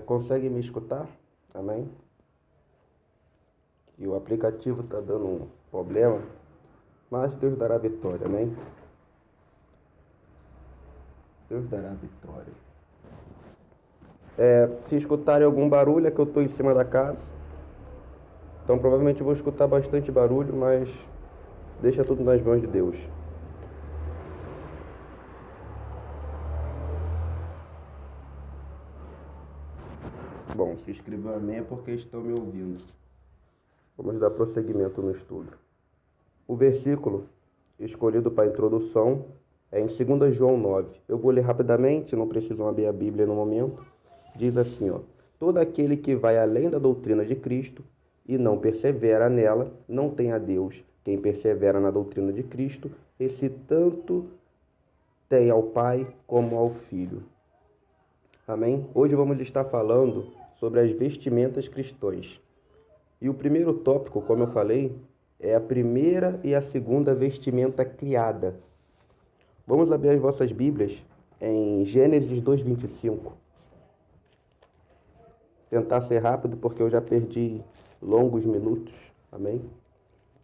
Consegue me escutar? Amém? E o aplicativo está dando um problema, mas Deus dará vitória, amém? Deus dará vitória. Se escutarem algum barulho é que eu estou em cima da casa, então provavelmente eu vou escutar bastante barulho, mas deixa tudo nas mãos de Deus. Bom, se escreveu amém é porque estão me ouvindo. Vamos dar prosseguimento no estudo. O versículo escolhido para a introdução é em 2 João 9. Eu vou ler rapidamente, não precisam abrir a Bíblia no momento. Diz assim, ó: todo aquele que vai além da doutrina de Cristo e não persevera nela, não tem a Deus. Quem persevera na doutrina de Cristo, esse tanto tem ao Pai como ao Filho. Amém? Hoje vamos estar falando sobre as vestimentas cristãs. E o primeiro tópico, como eu falei, é a primeira e a segunda vestimenta criada. Vamos abrir as vossas Bíblias em Gênesis 2:25. Tentar ser rápido porque eu já perdi longos minutos. Amém?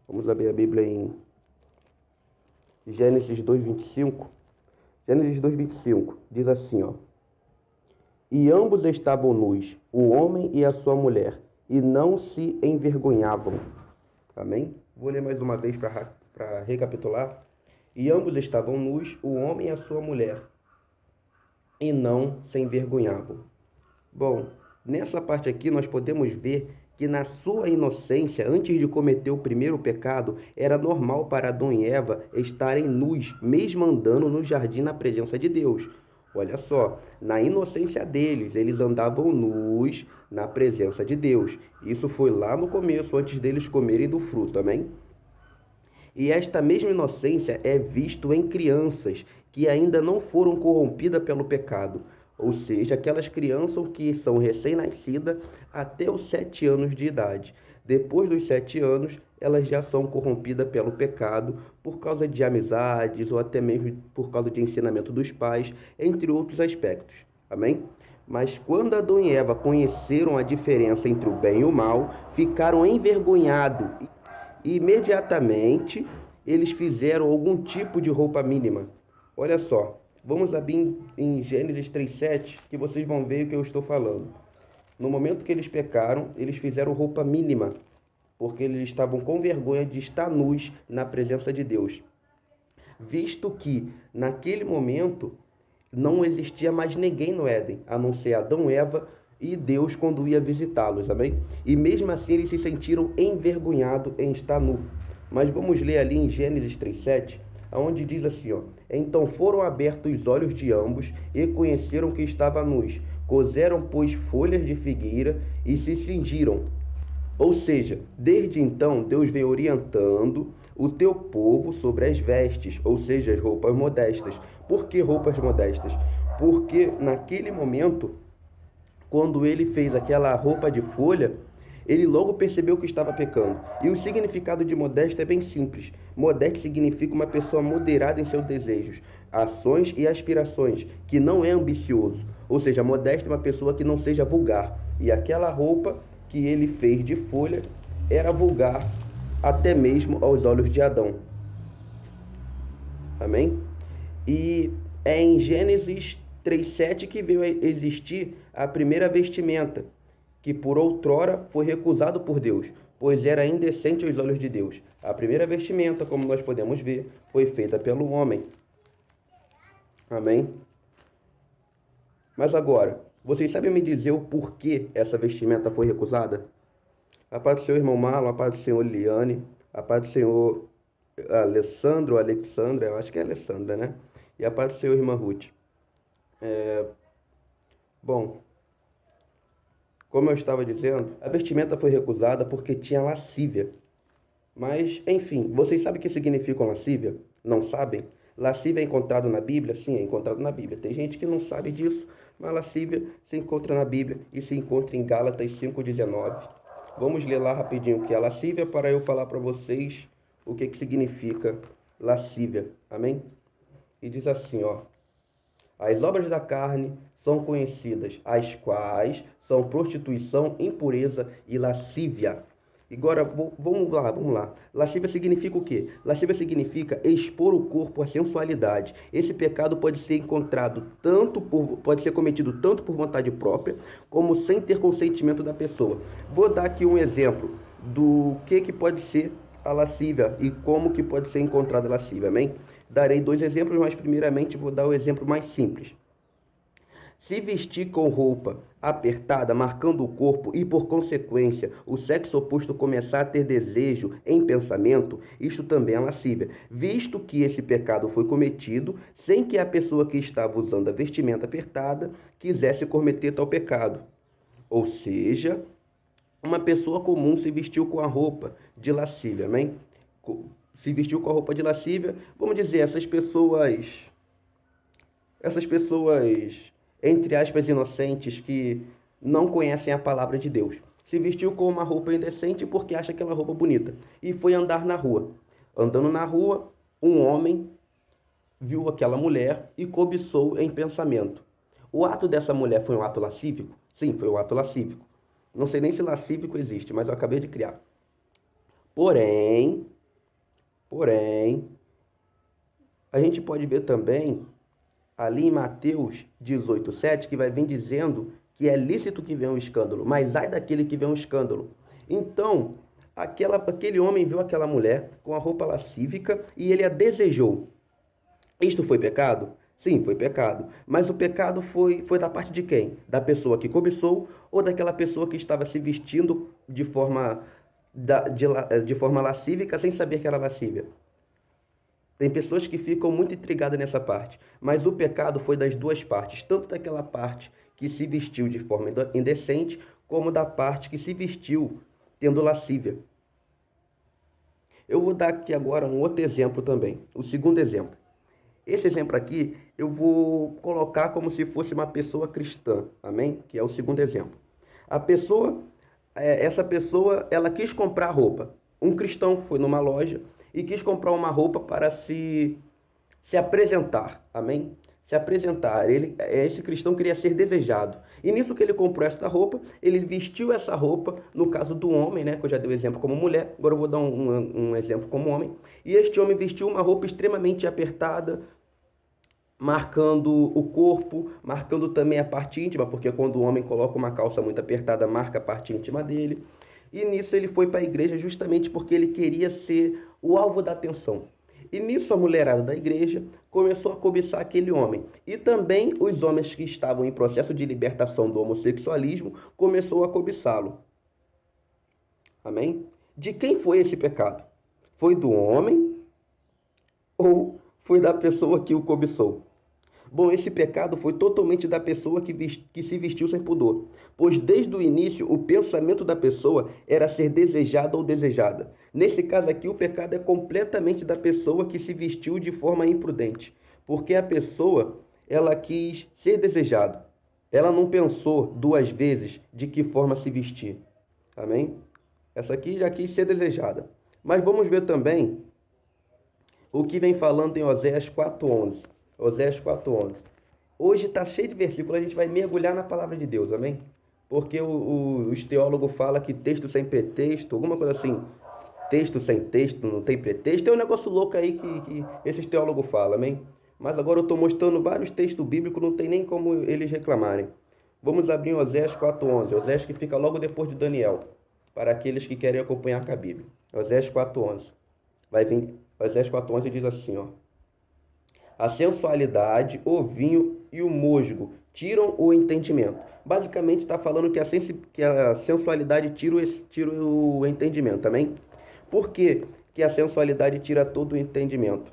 Vamos abrir a Bíblia em Gênesis 2:25. Gênesis 2:25 diz assim, ó: e ambos estavam nus, o homem e a sua mulher, e não se envergonhavam. Amém? Vou ler mais uma vez para recapitular. E ambos estavam nus, o homem e a sua mulher, e não se envergonhavam. Bom, nessa parte aqui nós podemos ver que na sua inocência, antes de cometer o primeiro pecado, era normal para Adão e Eva estarem nus, mesmo andando no jardim na presença de Deus. Olha só, na inocência deles, eles andavam nus na presença de Deus. Isso foi lá no começo, antes deles comerem do fruto, amém? E esta mesma inocência é visto em crianças que ainda não foram corrompidas pelo pecado, ou seja, aquelas crianças que são recém-nascidas até os 7 anos de idade. Depois dos 7 anos, elas já são corrompidas pelo pecado por causa de amizades ou até mesmo por causa de ensinamento dos pais, entre outros aspectos. Amém? Mas quando Adão e Eva conheceram a diferença entre o bem e o mal, ficaram envergonhados. E imediatamente eles fizeram algum tipo de roupa mínima. Olha só, vamos abrir em Gênesis 3:7 que vocês vão ver o que eu estou falando. No momento que eles pecaram, eles fizeram roupa mínima, porque eles estavam com vergonha de estar nus na presença de Deus. Visto que, naquele momento, não existia mais ninguém no Éden, a não ser Adão e Eva e Deus quando ia visitá-los, amém? E mesmo assim eles se sentiram envergonhados em estar nu. Mas vamos ler ali em Gênesis 3:7, onde diz assim, ó: então foram abertos os olhos de ambos e conheceram que estavam nus. Coseram, pois, folhas de figueira e se cingiram. Ou seja, desde então Deus vem orientando o teu povo sobre as vestes, ou seja, as roupas modestas. Por que roupas modestas? Porque naquele momento, quando ele fez aquela roupa de folha, ele logo percebeu que estava pecando. E o significado de modesto é bem simples. Modesto significa uma pessoa moderada em seus desejos, ações e aspirações, que não é ambicioso. Ou seja, modesto é uma pessoa que não seja vulgar. E aquela roupa que ele fez de folha era vulgar até mesmo aos olhos de Adão. Amém? E é em Gênesis 3:7 que veio a existir a primeira vestimenta, que por outrora foi recusado por Deus, pois era indecente aos olhos de Deus. A primeira vestimenta, como nós podemos ver, foi feita pelo homem. Amém? Mas agora, vocês sabem me dizer o porquê essa vestimenta foi recusada? A paz do Senhor, irmão Marlon, a paz do Senhor, Liane, a paz do Senhor, Alessandro, Alexandra, eu acho que é Alessandra, né? E a paz do Senhor, irmã Ruth. Bom, como eu estava dizendo, a vestimenta foi recusada porque tinha lascívia. Mas, enfim, vocês sabem o que significa lascívia? Não sabem? Lascívia é encontrado na Bíblia? Sim, é encontrado na Bíblia. Tem gente que não sabe disso, mas lascívia se encontra na Bíblia e se encontra em Gálatas 5:19. Vamos ler lá rapidinho o que é lascívia para eu falar para vocês o que significa lascívia. Amém? E diz assim, ó: as obras da carne são conhecidas, as quais são prostituição, impureza e lascívia. Agora, vamos lá. Lascívia significa o quê? Lascívia significa expor o corpo à sensualidade. Esse pecado pode ser pode ser cometido tanto por vontade própria, como sem ter consentimento da pessoa. Vou dar aqui um exemplo do que pode ser a lascívia e como que pode ser encontrada a lascívia, amém? Darei 2 exemplos, mas primeiramente vou dar o exemplo mais simples. Se vestir com roupa apertada, marcando o corpo e, por consequência, o sexo oposto começar a ter desejo em pensamento, isto também é lascívia, visto que esse pecado foi cometido sem que a pessoa que estava usando a vestimenta apertada quisesse cometer tal pecado. Ou seja, uma pessoa comum se vestiu com a roupa de lascívia, amém? Se vestiu com a roupa de lascívia, vamos dizer, essas pessoas, entre aspas, inocentes, que não conhecem a palavra de Deus. Se vestiu com uma roupa indecente porque acha aquela roupa bonita. E foi andar na rua. Andando na rua, um homem viu aquela mulher e cobiçou em pensamento. O ato dessa mulher foi um ato lascívico? Sim, foi um ato lascívico. Não sei nem se lascívico existe, mas eu acabei de criar. Porém, a gente pode ver também ali em Mateus 18:7, que vai vir dizendo que é lícito que venha um escândalo, mas ai daquele que vê um escândalo. Então, aquele homem viu aquela mulher com a roupa lascívica e ele a desejou. Isto foi pecado? Sim, foi pecado. Mas o pecado foi da parte de quem? Da pessoa que cobiçou ou daquela pessoa que estava se vestindo de forma lascívica sem saber que era lascívia? Tem pessoas que ficam muito intrigadas nessa parte, mas o pecado foi das duas partes, tanto daquela parte que se vestiu de forma indecente, como da parte que se vestiu tendo lascívia. Eu vou dar aqui agora um outro exemplo também, o segundo exemplo. Esse exemplo aqui eu vou colocar como se fosse uma pessoa cristã, amém? Que é o segundo exemplo. Essa pessoa, ela quis comprar roupa. Um cristão foi numa loja e quis comprar uma roupa para se apresentar, amém? Se apresentar. Esse cristão queria ser desejado. E nisso que ele comprou essa roupa, ele vestiu essa roupa, no caso do homem, né? Que eu já dei o exemplo como mulher, agora eu vou dar um exemplo como homem. E este homem vestiu uma roupa extremamente apertada, marcando o corpo, marcando também a parte íntima, porque quando o homem coloca uma calça muito apertada, marca a parte íntima dele. E nisso ele foi para a igreja justamente porque ele queria ser o alvo da atenção. E nisso a mulherada da igreja começou a cobiçar aquele homem. E também os homens que estavam em processo de libertação do homossexualismo começou a cobiçá-lo. Amém? De quem foi esse pecado? Foi do homem ou foi da pessoa que o cobiçou? Bom, esse pecado foi totalmente da pessoa que se vestiu sem pudor, pois desde o início o pensamento da pessoa era ser desejada ou desejada. Nesse caso aqui, o pecado é completamente da pessoa que se vestiu de forma imprudente, porque a pessoa, ela quis ser desejada. Ela não pensou 2 vezes de que forma se vestir. Amém? Essa aqui já quis ser desejada. Mas vamos ver também o que vem falando em Oséias 4:11. Oséias 4:11. Hoje está cheio de versículos, a gente vai mergulhar na palavra de Deus, amém? Porque os teólogos falam que texto sem pretexto, alguma coisa assim, texto sem texto, não tem pretexto, é um negócio louco aí que esses teólogos falam, amém? Mas agora eu estou mostrando vários textos bíblicos, não tem nem como eles reclamarem. Vamos abrir Oséias 4:11, Oséias que fica logo depois de Daniel, para aqueles que querem acompanhar com a Bíblia. Oséias 4:11. Vai vir, Oséias 4:11 diz assim, ó. A sensualidade, o vinho e o musgo tiram o entendimento. Basicamente está falando que a sensualidade tira o entendimento, amém? Por que a sensualidade tira todo o entendimento?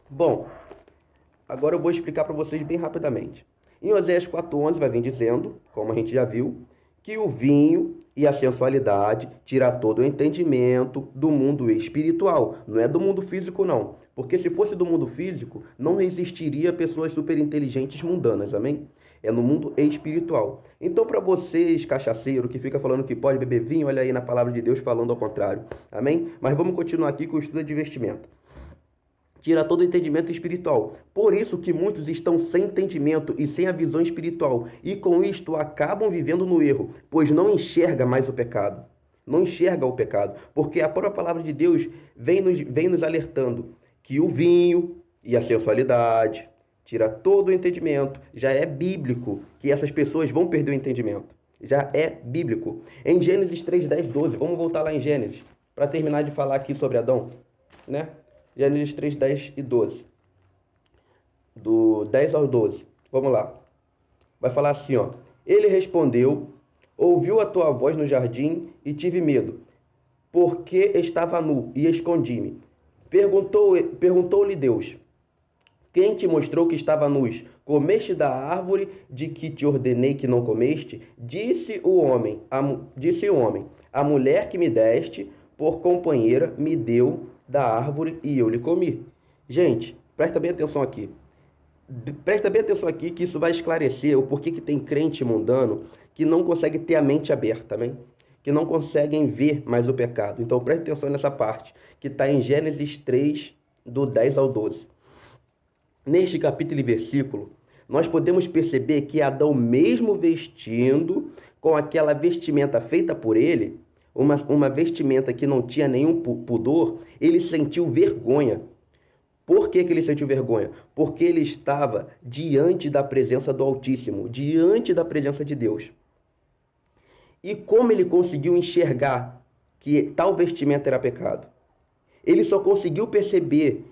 Bom, agora eu vou explicar para vocês bem rapidamente. Em Oséias 4:11 vai vir dizendo, como a gente já viu, que o vinho e a sensualidade tira todo o entendimento do mundo espiritual. Não é do mundo físico, não. Porque se fosse do mundo físico, não existiria pessoas superinteligentes mundanas, amém? É no mundo espiritual. Então, para vocês, cachaceiro, que fica falando que pode beber vinho, olha aí na palavra de Deus falando ao contrário, amém? Mas vamos continuar aqui com o estudo de vestimenta. tira todo o entendimento espiritual. Por isso que muitos estão sem entendimento e sem a visão espiritual, e com isto acabam vivendo no erro, pois não enxerga mais o pecado. Não enxerga o pecado, porque a própria palavra de Deus vem nos alertando que o vinho e a sensualidade tira todo o entendimento. Já é bíblico que essas pessoas vão perder o entendimento. Já é bíblico. Em Gênesis 3, 10, 12, vamos voltar lá em Gênesis, para terminar de falar aqui sobre Adão, né? Gênesis 3, 10 e 12. Do 10 ao 12. Vamos lá. Vai falar assim, ó. Ele respondeu: ouviu a tua voz no jardim e tive medo, porque estava nu e escondi-me. Perguntou-lhe Deus: quem te mostrou que estava nus? Comeste da árvore de que te ordenei que não comeste? Disse o homem, a mulher que me deste por companheira me deu da árvore e eu lhe comi. Gente, presta bem atenção aqui. Presta bem atenção aqui que isso vai esclarecer o porquê que tem crente mundano que não consegue ter a mente aberta, né? Que não conseguem ver mais o pecado. Então presta atenção nessa parte, que está em Gênesis 3, do 10 ao 12. Neste capítulo e versículo, nós podemos perceber que Adão, mesmo vestindo com aquela vestimenta feita por ele, uma vestimenta que não tinha nenhum pudor, ele sentiu vergonha. Por que ele sentiu vergonha? Porque ele estava diante da presença do Altíssimo, diante da presença de Deus. E como ele conseguiu enxergar que tal vestimenta era pecado? Ele só conseguiu perceber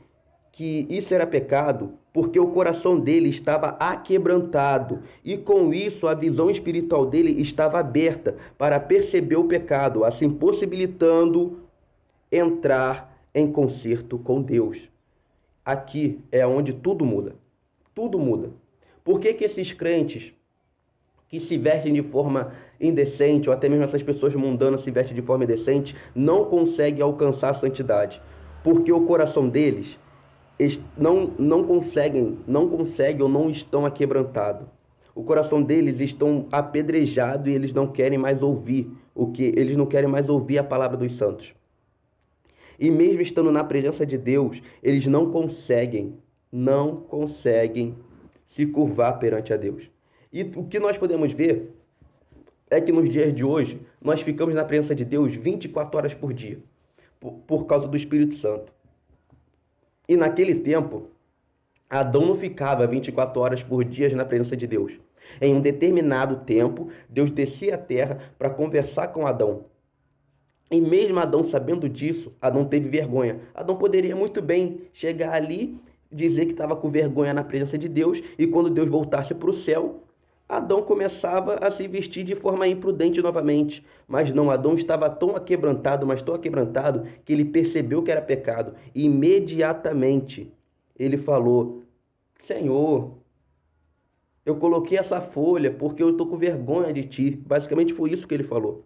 que isso era pecado porque o coração dele estava aquebrantado e com isso a visão espiritual dele estava aberta para perceber o pecado, assim possibilitando entrar em conserto com Deus. Aqui é onde tudo muda. Tudo muda. Por que esses crentes que se vestem de forma indecente, ou até mesmo essas pessoas mundanas se vestem de forma indecente, não conseguem alcançar a santidade? Porque o coração deles não conseguem ou não estão aquebrantados. O coração deles estão apedrejado e eles não querem mais ouvir eles não querem mais ouvir a palavra dos santos. E mesmo estando na presença de Deus, eles não conseguem se curvar perante a Deus. E o que nós podemos ver é que nos dias de hoje, nós ficamos na presença de Deus 24 horas por dia, por causa do Espírito Santo. E naquele tempo, Adão não ficava 24 horas por dia na presença de Deus. Em um determinado tempo, Deus descia à terra para conversar com Adão. E mesmo Adão sabendo disso, Adão teve vergonha. Adão poderia muito bem chegar ali, dizer que estava com vergonha na presença de Deus, e quando Deus voltasse para o céu, Adão começava a se vestir de forma imprudente novamente. Mas não, Adão estava tão aquebrantado, que ele percebeu que era pecado. E imediatamente ele falou: Senhor, eu coloquei essa folha porque eu estou com vergonha de ti. Basicamente foi isso que ele falou.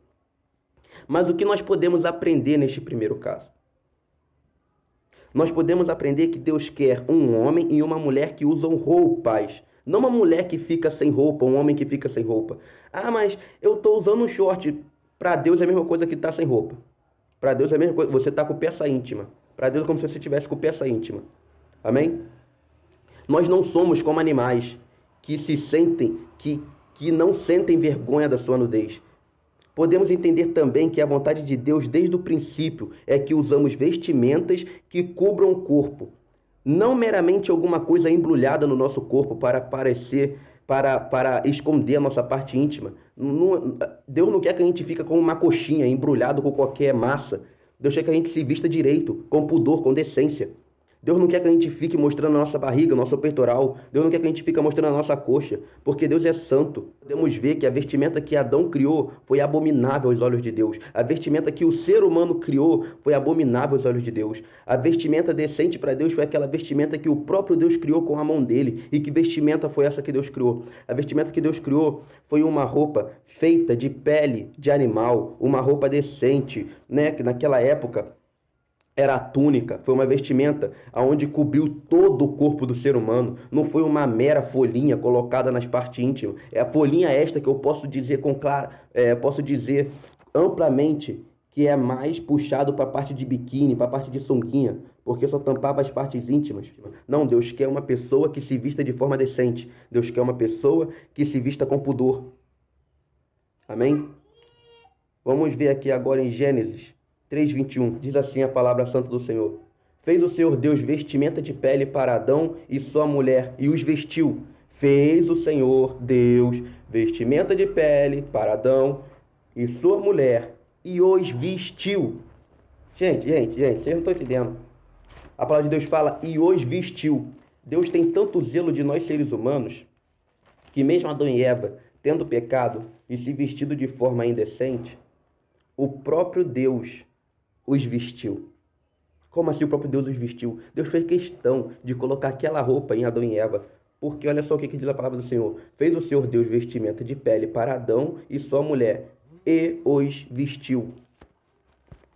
Mas o que nós podemos aprender neste primeiro caso? Nós podemos aprender que Deus quer um homem e uma mulher que usam roupas. Não uma mulher que fica sem roupa, um homem que fica sem roupa. Ah, mas eu estou usando um short. Para Deus é a mesma coisa que estar sem roupa. Para Deus é a mesma coisa. Você está com peça íntima. Para Deus é como se você estivesse com peça íntima. Amém? Nós não somos como animais que não sentem vergonha da sua nudez. Podemos entender também que a vontade de Deus desde o princípio é que usamos vestimentas que cubram o corpo. Não meramente alguma coisa embrulhada no nosso corpo para esconder a nossa parte íntima. Deus não quer que a gente fique com uma coxinha embrulhado com qualquer massa. Deus quer que a gente se vista direito, com pudor, com decência. Deus não quer que a gente fique mostrando a nossa barriga, nosso peitoral. Deus não quer que a gente fique mostrando a nossa coxa, porque Deus é santo. Podemos ver que a vestimenta que Adão criou foi abominável aos olhos de Deus. A vestimenta que o ser humano criou foi abominável aos olhos de Deus. A vestimenta decente para Deus foi aquela vestimenta que o próprio Deus criou com a mão dele. E que vestimenta foi essa que Deus criou? A vestimenta que Deus criou foi uma roupa feita de pele de animal, uma roupa decente, né? Que naquela época era a túnica, foi uma vestimenta onde cobriu todo o corpo do ser humano. Não foi uma mera folhinha colocada nas partes íntimas. É a folhinha esta que eu posso dizer posso dizer amplamente que é mais puxado para a parte de biquíni, para a parte de sunguinha, porque só tampava as partes íntimas. Não, Deus quer uma pessoa que se vista de forma decente. Deus quer uma pessoa que se vista com pudor. Amém? Vamos ver aqui agora em Gênesis 3:21. Diz assim a palavra santa do Senhor. Fez o Senhor Deus vestimenta de pele para Adão e sua mulher, e os vestiu. Fez o Senhor Deus vestimenta de pele para Adão e sua mulher, e os vestiu. Gente, vocês não estão entendendo. A palavra de Deus fala, e os vestiu. Deus tem tanto zelo de nós seres humanos, que mesmo Adão e Eva, tendo pecado e se vestido de forma indecente, o próprio Deus os vestiu. Como assim o próprio Deus os vestiu? Deus fez questão de colocar aquela roupa em Adão e Eva, porque olha só o que diz a palavra do Senhor. Fez o Senhor Deus vestimenta de pele para Adão e sua mulher, e os vestiu.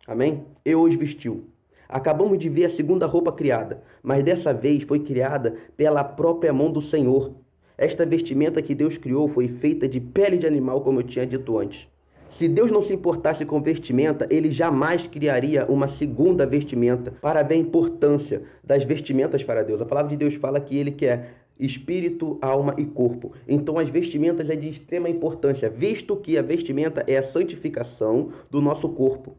Amém? E os vestiu. Acabamos de ver a segunda roupa criada, mas dessa vez foi criada pela própria mão do Senhor. Esta vestimenta que Deus criou foi feita de pele de animal, como eu tinha dito antes. Se Deus não se importasse com vestimenta, ele jamais criaria uma segunda vestimenta, para ver a importância das vestimentas para Deus. A palavra de Deus fala que ele quer espírito, alma e corpo. Então as vestimentas é de extrema importância, visto que a vestimenta é a santificação do nosso corpo.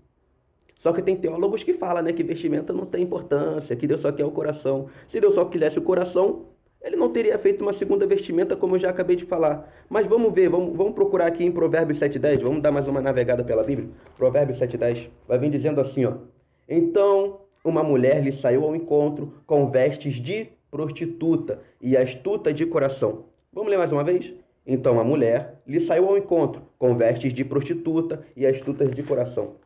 Só que tem teólogos que falam, que vestimenta não tem importância, que Deus só quer o coração. Se Deus só quisesse o coração, ele não teria feito uma segunda vestimenta, como eu já acabei de falar. Mas vamos ver, vamos procurar aqui em Provérbios 7:10, vamos dar mais uma navegada pela Bíblia. Provérbios 7:10, vai vir dizendo assim, ó. Então, uma mulher lhe saiu ao encontro com vestes de prostituta e astuta de coração. Vamos ler mais uma vez? Então, a mulher lhe saiu ao encontro com vestes de prostituta e astutas de coração.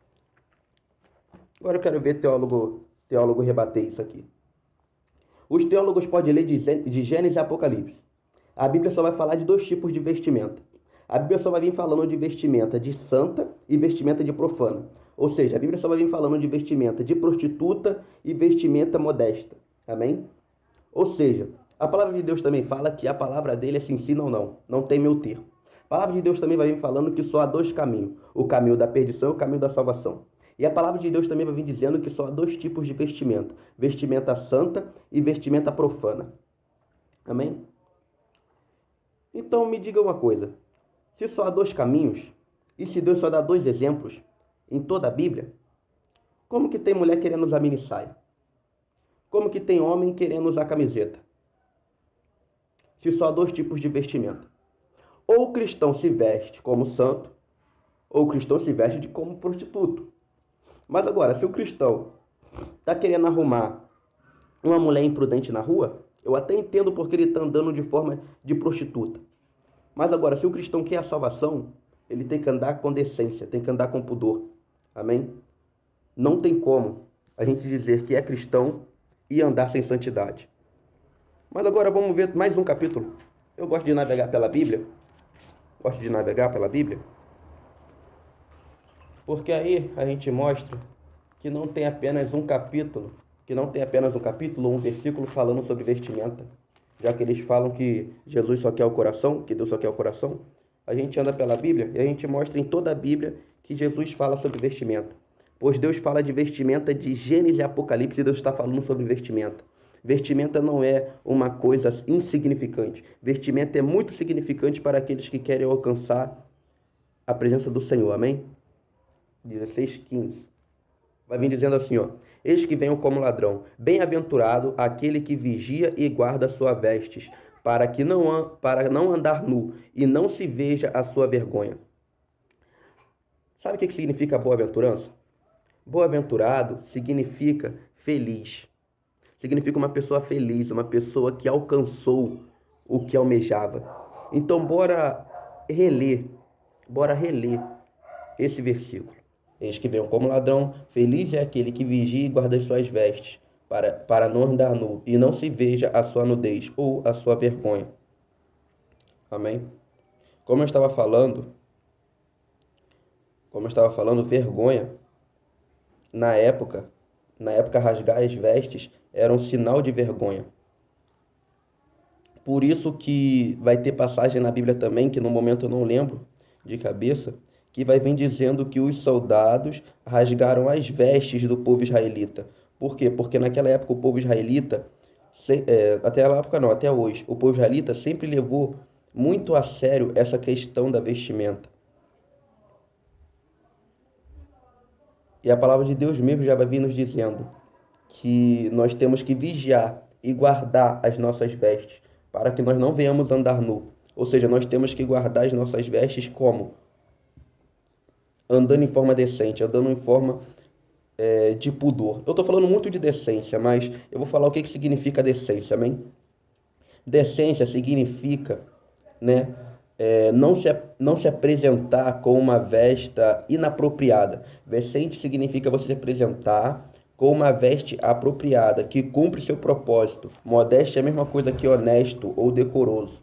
Agora eu quero ver teólogo rebater isso aqui. Os teólogos podem ler de Gênesis e Apocalipse. A Bíblia só vai falar de 2 tipos de vestimenta. A Bíblia só vai vir falando de vestimenta de santa e vestimenta de profana. Ou seja, a Bíblia só vai vir falando de vestimenta de prostituta e vestimenta modesta. Amém? Ou seja, a palavra de Deus também fala que a palavra dele é se ensina ou não. Não tem meio termo. A palavra de Deus também vai vir falando que só há 2 caminhos. O caminho da perdição e o caminho da salvação. E a palavra de Deus também vai vir dizendo que só há 2 tipos de vestimenta. Vestimenta santa e vestimenta profana. Amém? Então me diga uma coisa. Se só há 2 caminhos, e se Deus só dá 2 exemplos em toda a Bíblia, como que tem mulher querendo usar mini-saia? Como que tem homem querendo usar camiseta? Se só há 2 tipos de vestimenta. Ou o cristão se veste como santo, ou o cristão se veste como prostituto. Mas agora, se o cristão está querendo arrumar uma mulher imprudente na rua, eu até entendo porque ele está andando de forma de prostituta. Mas agora, se o cristão quer a salvação, ele tem que andar com decência, tem que andar com pudor. Amém? Não tem como a gente dizer que é cristão e andar sem santidade. Mas agora vamos ver mais um capítulo. Eu gosto de navegar pela Bíblia. Porque aí a gente mostra que não tem apenas um capítulo, um versículo falando sobre vestimenta. Já que eles falam que Jesus só quer o coração, que Deus só quer o coração, a gente anda pela Bíblia e a gente mostra em toda a Bíblia que Jesus fala sobre vestimenta. Pois Deus fala de vestimenta de Gênesis e Apocalipse e Deus está falando sobre vestimenta. Vestimenta não é uma coisa insignificante. Vestimenta é muito significante para aqueles que querem alcançar a presença do Senhor. Amém? 16:15. Vai vir dizendo assim, ó. Eis que venho como ladrão. Bem-aventurado aquele que vigia e guarda sua vestes, para não andar nu e não se veja a sua vergonha. Sabe o que significa boa-aventurança? Boa-aventurado significa feliz. Significa uma pessoa feliz, uma pessoa que alcançou o que almejava. Então, bora reler esse versículo. Eis que venho como ladrão, feliz é aquele que vigia e guarda as suas vestes, para não andar nu e não se veja a sua nudez ou a sua vergonha. Amém? Como eu estava falando, vergonha, na época rasgar as vestes era um sinal de vergonha. Por isso que vai ter passagem na Bíblia também, que no momento eu não lembro de cabeça, que vai vir dizendo que os soldados rasgaram as vestes do povo israelita, Por quê? Porque naquela época o povo israelita, até a época não, até hoje, o povo israelita sempre levou muito a sério essa questão da vestimenta. E a palavra de Deus mesmo já vai vir nos dizendo que nós temos que vigiar e guardar as nossas vestes, para que nós não venhamos andar nu. Ou seja, nós temos que guardar as nossas vestes como? Andando em forma decente, andando em forma de pudor. Eu estou falando muito de decência, mas eu vou falar o que significa decência, amém? Decência significa, né, não se apresentar com uma vesta inapropriada. Decente significa você se apresentar com uma veste apropriada, que cumpre seu propósito. Modéstia é a mesma coisa que honesto ou decoroso.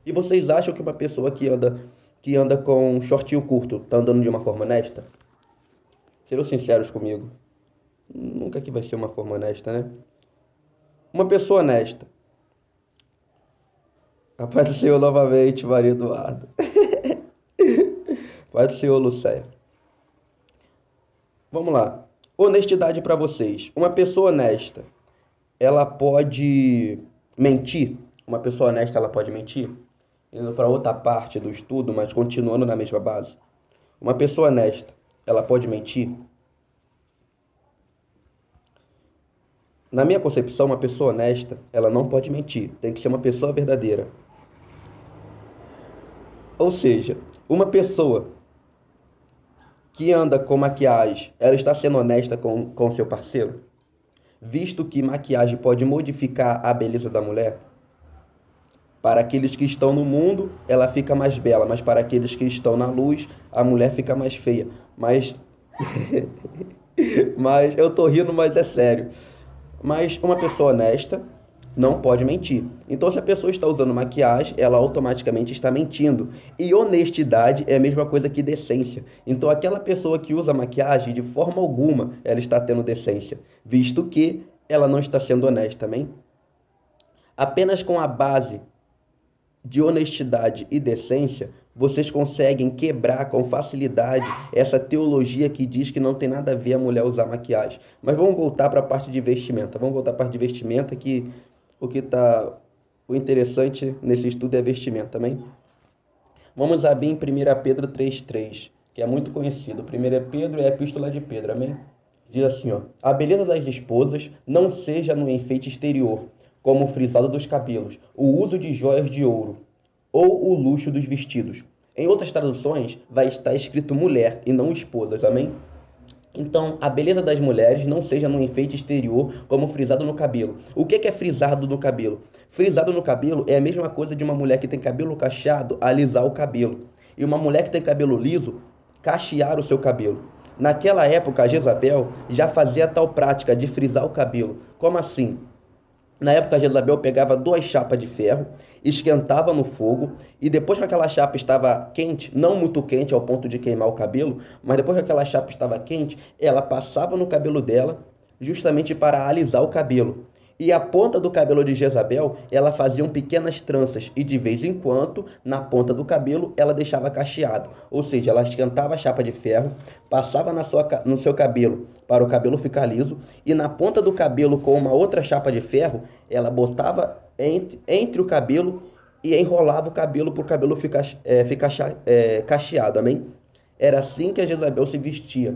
E vocês acham que uma pessoa que anda com um shortinho curto está andando de uma forma honesta? Sejam sinceros comigo. Nunca que vai ser uma forma honesta, né? Uma pessoa honesta. A paz do Senhor novamente, Maria Eduarda. Paz do Senhor, Lucéia. Vamos lá. Honestidade para vocês. Uma pessoa honesta, ela pode mentir? Uma pessoa honesta, ela pode mentir? Indo para outra parte do estudo, mas continuando na mesma base. Uma pessoa honesta, ela pode mentir? Na minha concepção, uma pessoa honesta, ela não pode mentir. Tem que ser uma pessoa verdadeira. Ou seja, uma pessoa que anda com maquiagem, ela está sendo honesta com seu parceiro? Visto que maquiagem pode modificar a beleza da mulher? Para aqueles que estão no mundo, ela fica mais bela, mas para aqueles que estão na luz, a mulher fica mais feia. Mas eu tô rindo, mas é sério. Mas uma pessoa honesta não pode mentir. Então, se a pessoa está usando maquiagem, ela automaticamente está mentindo. E honestidade é a mesma coisa que decência. Então, aquela pessoa que usa maquiagem, de forma alguma, ela está tendo decência, visto que ela não está sendo honesta, amém? Apenas com a base de honestidade e decência, vocês conseguem quebrar com facilidade essa teologia que diz que não tem nada a ver a mulher usar maquiagem. Mas vamos voltar para a parte de vestimenta. Vamos voltar para a parte de vestimenta, que o interessante nesse estudo é vestimenta, também. Vamos abrir em 1 Pedro 3,3, que é muito conhecido. 1 Pedro é a epístola de Pedro, amém? Diz assim, ó: a beleza das esposas não seja no enfeite exterior, como o frisado dos cabelos, o uso de joias de ouro, ou o luxo dos vestidos. Em outras traduções, vai estar escrito mulher e não esposas, amém? Então, a beleza das mulheres não seja no enfeite exterior, como frisado no cabelo. O que é frisado no cabelo? Frisado no cabelo é a mesma coisa de uma mulher que tem cabelo cacheado alisar o cabelo. E uma mulher que tem cabelo liso, cachear o seu cabelo. Naquela época, a Jezabel já fazia tal prática de frisar o cabelo. Como assim? Na época, Jezabel pegava 2 chapas de ferro, esquentava no fogo, e depois que aquela chapa estava quente, não muito quente ao ponto de queimar o cabelo, mas depois que aquela chapa estava quente, ela passava no cabelo dela, justamente para alisar o cabelo. E a ponta do cabelo de Jezabel, ela fazia pequenas tranças, e de vez em quando, na ponta do cabelo, ela deixava cacheado. Ou seja, ela esquentava a chapa de ferro, passava no seu cabelo, para o cabelo ficar liso, e na ponta do cabelo, com uma outra chapa de ferro, ela botava entre o cabelo e enrolava o cabelo para o cabelo ficar cacheado, amém? Era assim que a Jezabel se vestia,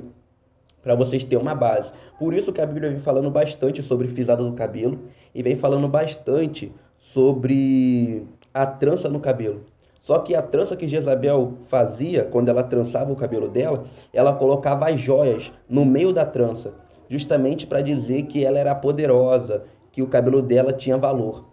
para vocês terem uma base. Por isso que a Bíblia vem falando bastante sobre frisado do cabelo e vem falando bastante sobre a trança no cabelo. Só que a trança que Jezabel fazia, quando ela trançava o cabelo dela, ela colocava as joias no meio da trança, justamente para dizer que ela era poderosa, que o cabelo dela tinha valor.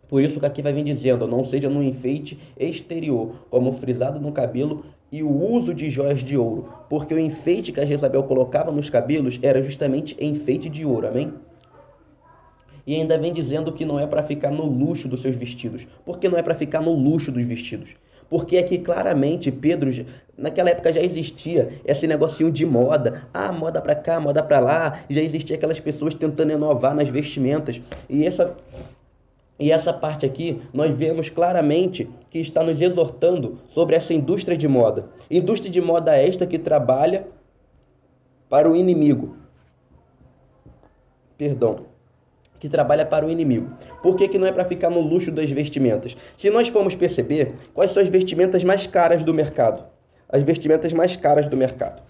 Por isso que aqui vai vir dizendo: não seja no enfeite exterior, como frisado no cabelo e o uso de joias de ouro, porque o enfeite que a Jezabel colocava nos cabelos era justamente enfeite de ouro, amém? E ainda vem dizendo que não é para ficar no luxo dos seus vestidos. Por que não é para ficar no luxo dos vestidos? Porque aqui claramente Pedro, naquela época já existia esse negocinho de moda. Ah, moda para cá, moda para lá. Já existia aquelas pessoas tentando inovar nas vestimentas. E essa parte aqui, nós vemos claramente que está nos exortando sobre essa indústria de moda. Indústria de moda esta que trabalha para o inimigo. perdão, que trabalha para o inimigo. Por que não é para ficar no luxo das vestimentas? Se nós formos perceber, quais são as vestimentas mais caras do mercado? As vestimentas mais caras do mercado.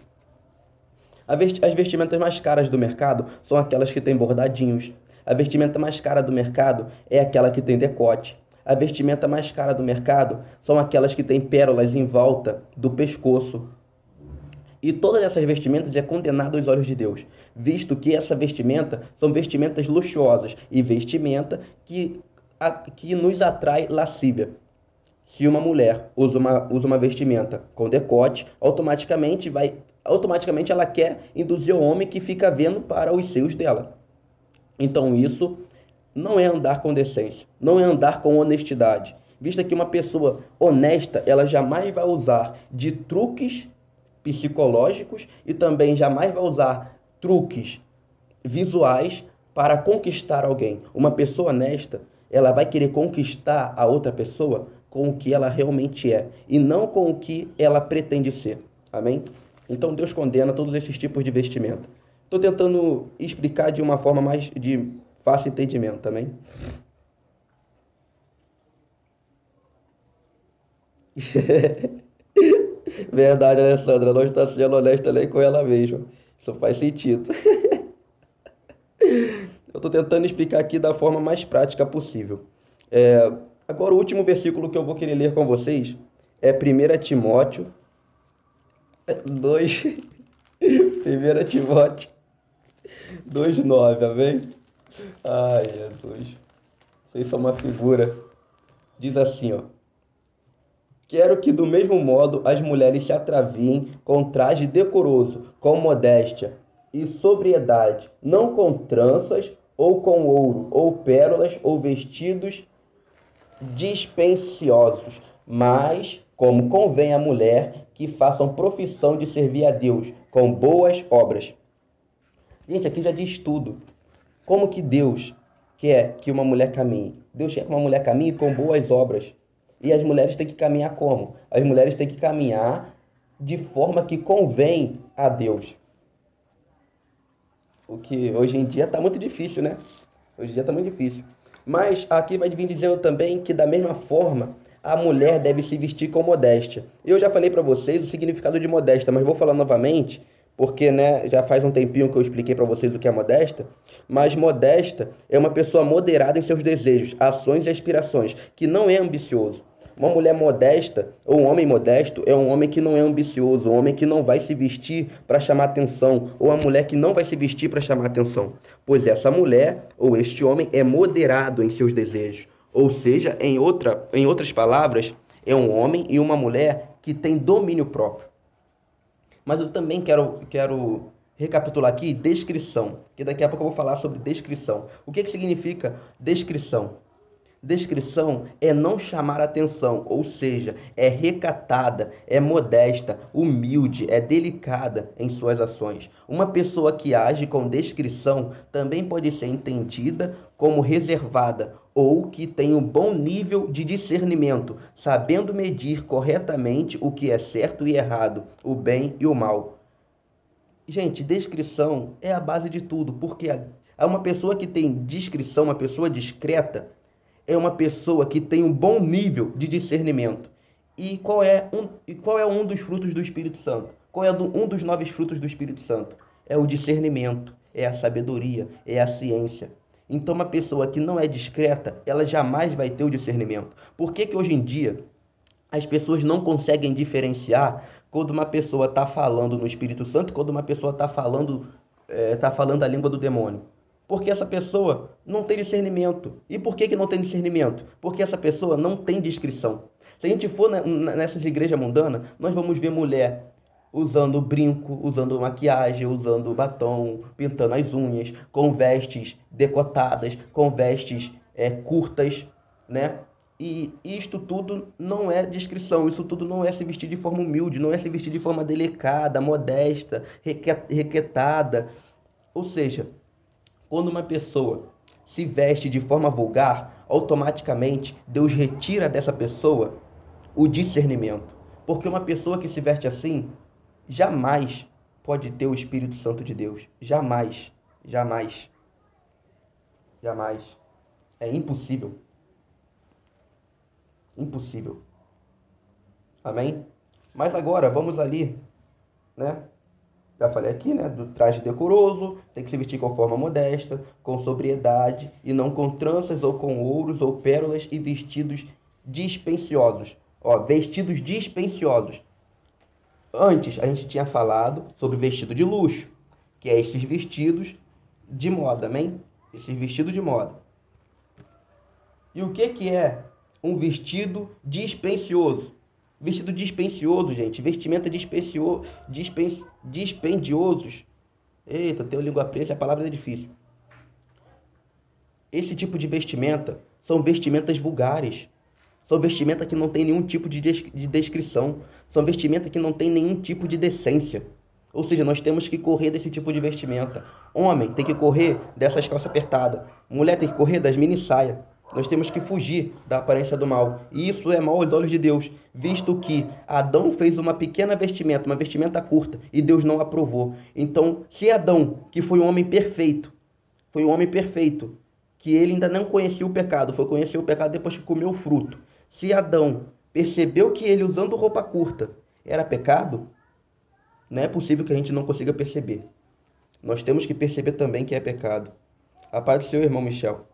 As vestimentas mais caras do mercado são aquelas que têm bordadinhos. A vestimenta mais cara do mercado é aquela que tem decote. A vestimenta mais cara do mercado são aquelas que têm pérolas em volta do pescoço. E todas essas vestimentas é condenado aos olhos de Deus, visto que essa vestimenta são vestimentas luxuosas e vestimenta que nos atrai lascívia. Se uma mulher usa uma vestimenta com decote, automaticamente ela quer induzir o homem que fica vendo para os seios dela. Então isso não é andar com decência, não é andar com honestidade. Visto que uma pessoa honesta, ela jamais vai usar de truques psicológicos e também jamais vai usar truques visuais para conquistar alguém. Uma pessoa honesta, ela vai querer conquistar a outra pessoa com o que ela realmente é e não com o que ela pretende ser. Amém? Então Deus condena todos esses tipos de vestimenta. Estou tentando explicar de uma forma mais de fácil entendimento, amém? Verdade, Alessandra, não está sendo honesta nem com ela mesma. Isso faz sentido. Eu estou tentando explicar aqui da forma mais prática possível. Agora, o último versículo que eu vou querer ler com vocês é 1 Timóteo 2, 1 Timóteo 2,9, amém? Ai, Jesus. Vocês são uma figura. Diz assim, ó. Quero que do mesmo modo as mulheres se atraviem com traje decoroso, com modéstia e sobriedade, não com tranças, ou com ouro, ou pérolas, ou vestidos dispensiosos, mas, como convém à mulher, que façam profissão de servir a Deus, com boas obras. Gente, aqui já diz tudo. Como que Deus quer que uma mulher caminhe? Deus quer que uma mulher caminhe com boas obras. E as mulheres têm que caminhar como? As mulheres têm que caminhar de forma que convém a Deus. O que hoje em dia está muito difícil, né? Hoje em dia está muito difícil. Mas aqui vai vir dizendo também que da mesma forma a mulher deve se vestir com modéstia. Eu já falei para vocês o significado de modéstia, mas vou falar novamente, porque né, já faz um tempinho que eu expliquei para vocês o que é modesta. Mas modesta é uma pessoa moderada em seus desejos, ações e aspirações, que não é ambicioso. Uma mulher modesta, ou um homem modesto, é um homem que não é ambicioso, um homem que não vai se vestir para chamar atenção, ou uma mulher que não vai se vestir para chamar atenção. Pois essa mulher, ou este homem, é moderado em seus desejos. Ou seja, em outras palavras, é um homem e uma mulher que tem domínio próprio. Mas eu também quero recapitular aqui descrição, que daqui a pouco eu vou falar sobre descrição. O que significa descrição? Descrição é não chamar atenção, ou seja, é recatada, é modesta, humilde, é delicada em suas ações. Uma pessoa que age com descrição também pode ser entendida como reservada ou que tem um bom nível de discernimento, sabendo medir corretamente o que é certo e errado, o bem e o mal. Gente, descrição é a base de tudo, porque uma pessoa que tem discrição, uma pessoa discreta, é uma pessoa que tem um bom nível de discernimento. E qual é um dos frutos do Espírito Santo? Qual é um dos 9 frutos do Espírito Santo? É o discernimento, é a sabedoria, é a ciência. Então, uma pessoa que não é discreta, ela jamais vai ter o discernimento. Por que hoje em dia as pessoas não conseguem diferenciar quando uma pessoa está falando no Espírito Santo e quando uma pessoa está falando a língua do demônio? Porque essa pessoa não tem discernimento. E por que não tem discernimento? Porque essa pessoa não tem discrição. Se a gente for nessas igrejas mundanas, nós vamos ver mulher usando brinco, usando maquiagem, usando batom, pintando as unhas, com vestes decotadas, com vestes curtas, né? E isto tudo não é discrição, isso tudo não é se vestir de forma humilde, não é se vestir de forma delicada, modesta, requetada. Ou seja, quando uma pessoa se veste de forma vulgar, automaticamente Deus retira dessa pessoa o discernimento. Porque uma pessoa que se veste assim, jamais pode ter o Espírito Santo de Deus. Jamais. Jamais. Jamais. É impossível. Impossível. Amém? Mas agora, vamos ali, né? Já falei aqui, né? Do traje decoroso, tem que se vestir com forma modesta, com sobriedade, e não com tranças ou com ouros ou pérolas e vestidos dispensiosos. Ó, vestidos dispensiosos. Antes, a gente tinha falado sobre vestido de luxo, que é esses vestidos de moda, amém? Esses vestidos de moda. E o que é um vestido dispendioso? Vestido dispendioso, gente, vestimenta dispendiosos. Eita, tenho língua presa, a palavra é difícil. Esse tipo de vestimenta são vestimentas vulgares. São vestimentas que não tem nenhum tipo de descrição. São vestimentas que não tem nenhum tipo de decência. Ou seja, nós temos que correr desse tipo de vestimenta. Homem tem que correr dessas calças apertadas. Mulher tem que correr das mini saias. Nós temos que fugir da aparência do mal. E isso é mal aos olhos de Deus, visto que Adão fez uma pequena vestimenta, uma vestimenta curta, e Deus não aprovou. Então, se Adão, que foi um homem perfeito, que ele ainda não conhecia o pecado, foi conhecer o pecado depois que comeu o fruto. Se Adão percebeu que ele usando roupa curta era pecado, não é possível que a gente não consiga perceber. Nós temos que perceber também que é pecado. A paz do Senhor, irmão Michel.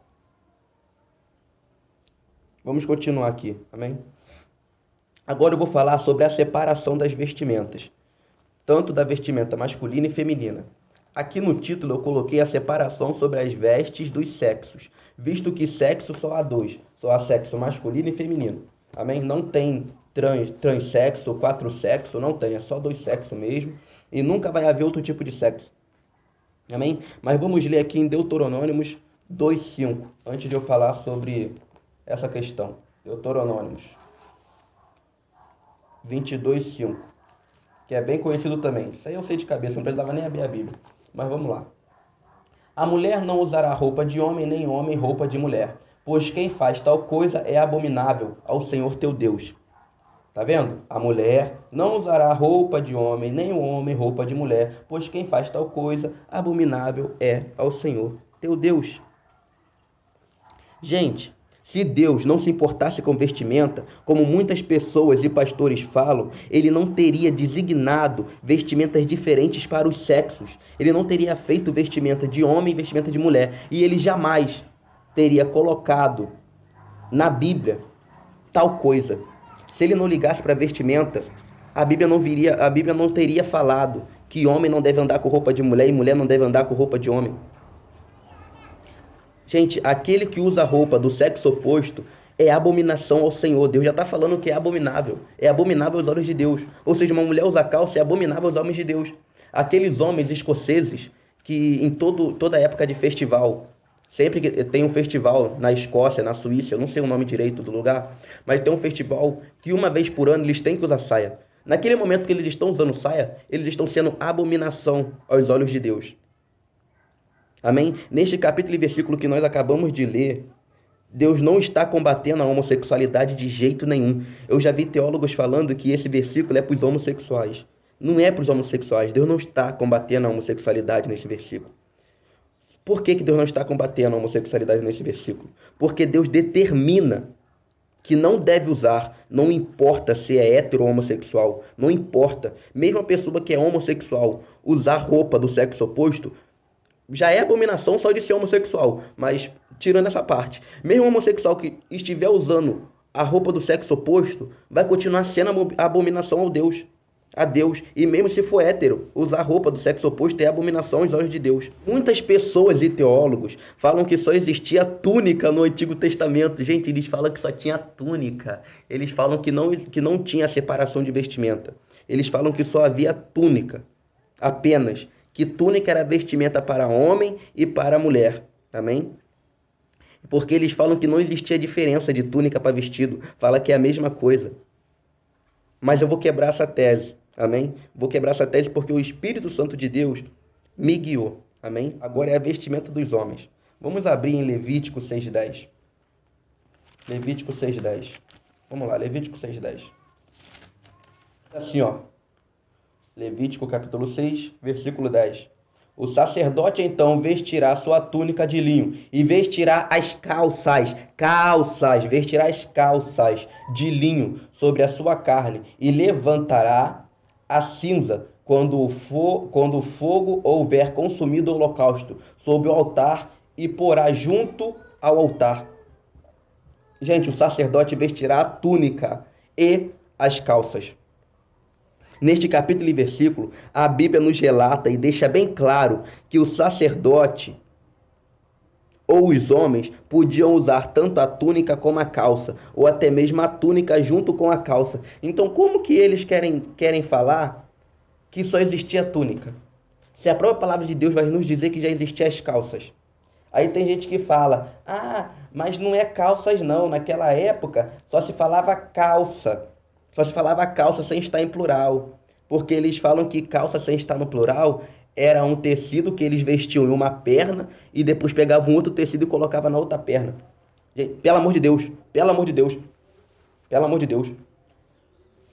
Vamos continuar aqui, amém? Agora eu vou falar sobre a separação das vestimentas, tanto da vestimenta masculina e feminina. Aqui no título eu coloquei a separação sobre as vestes dos sexos, visto que sexo só há dois, só há sexo masculino e feminino, amém? Não tem transexo, quatro sexos, não tem, é só dois sexos mesmo, e nunca vai haver outro tipo de sexo, amém? Mas vamos ler aqui em Deuteronômios 2:5, antes de eu falar sobre essa questão. Deuteronômios 22:5, que é bem conhecido também. Isso aí eu sei de cabeça, não precisava nem abrir a Bíblia. Mas vamos lá. A mulher não usará roupa de homem, nem homem roupa de mulher, pois quem faz tal coisa é abominável ao Senhor teu Deus. Tá vendo? A mulher não usará roupa de homem, nem o homem roupa de mulher, pois quem faz tal coisa abominável é ao Senhor teu Deus. Gente, se Deus não se importasse com vestimenta, como muitas pessoas e pastores falam, ele não teria designado vestimentas diferentes para os sexos. Ele não teria feito vestimenta de homem e vestimenta de mulher. E ele jamais teria colocado na Bíblia tal coisa. Se ele não ligasse para a vestimenta, a Bíblia não teria falado que homem não deve andar com roupa de mulher e mulher não deve andar com roupa de homem. Gente, aquele que usa roupa do sexo oposto é abominação ao Senhor. Deus já está falando que é abominável. É abominável aos olhos de Deus. Ou seja, uma mulher usar calça é abominável aos homens de Deus. Aqueles homens escoceses que em toda época de festival, sempre que tem um festival na Escócia, na Suíça, eu não sei o nome direito do lugar, mas tem um festival que uma vez por ano eles têm que usar saia. Naquele momento que eles estão usando saia, eles estão sendo abominação aos olhos de Deus. Amém? Neste capítulo e versículo que nós acabamos de ler, Deus não está combatendo a homossexualidade de jeito nenhum. Eu já vi teólogos falando que esse versículo é para os homossexuais. Não é para os homossexuais. Deus não está combatendo a homossexualidade nesse versículo. Por que Deus não está combatendo a homossexualidade nesse versículo? Porque Deus determina que não deve usar, não importa se é hétero ou homossexual, não importa. Mesmo a pessoa que é homossexual usar roupa do sexo oposto, já é abominação só de ser homossexual, mas tirando essa parte, mesmo homossexual que estiver usando a roupa do sexo oposto, vai continuar sendo abominação a Deus, e mesmo se for hétero, usar a roupa do sexo oposto é abominação aos olhos de Deus. Muitas pessoas e teólogos falam que só existia túnica no Antigo Testamento. Gente, eles falam que só tinha túnica, eles falam que não tinha separação de vestimenta, eles falam que só havia túnica, apenas. Que túnica era vestimenta para homem e para mulher, amém? Porque eles falam que não existia diferença de túnica para vestido, fala que é a mesma coisa. Mas eu vou quebrar essa tese, amém? Vou quebrar essa tese porque o Espírito Santo de Deus me guiou, amém? Agora é a vestimenta dos homens. Vamos abrir em Levítico 6:10. Levítico 6:10. Vamos lá, Levítico 6:10. Assim, ó. Levítico capítulo 6, versículo 10. O sacerdote então vestirá sua túnica de linho e vestirá as vestirá as calças de linho sobre a sua carne e levantará a cinza quando o fogo houver consumido o holocausto sobre o altar e porá junto ao altar. Gente, o sacerdote vestirá a túnica e as calças. Neste capítulo e versículo, a Bíblia nos relata e deixa bem claro que o sacerdote ou os homens podiam usar tanto a túnica como a calça, ou até mesmo a túnica junto com a calça. Então, como que eles querem falar que só existia a túnica? Se a própria palavra de Deus vai nos dizer que já existiam as calças. Aí tem gente que fala, mas não é calças não, naquela época só se falava calça. Só se falava calça sem estar em plural. Porque eles falam que calça sem estar no plural era um tecido que eles vestiam em uma perna e depois pegavam outro tecido e colocavam na outra perna. Gente, pelo amor de Deus, pelo amor de Deus, pelo amor de Deus.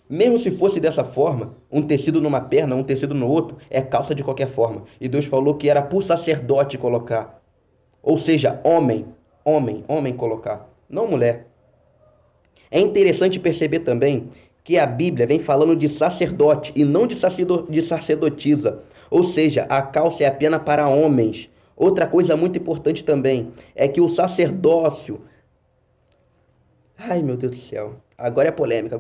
Mesmo se fosse dessa forma, um tecido numa perna, um tecido no outro, é calça de qualquer forma. E Deus falou que era por sacerdote colocar. Ou seja, homem colocar, não mulher. É interessante perceber também que a Bíblia vem falando de sacerdote e não de sacerdotisa. Ou seja, a calça é apenas para homens. Outra coisa muito importante também é que o sacerdócio... Ai, meu Deus do céu. Agora é polêmica.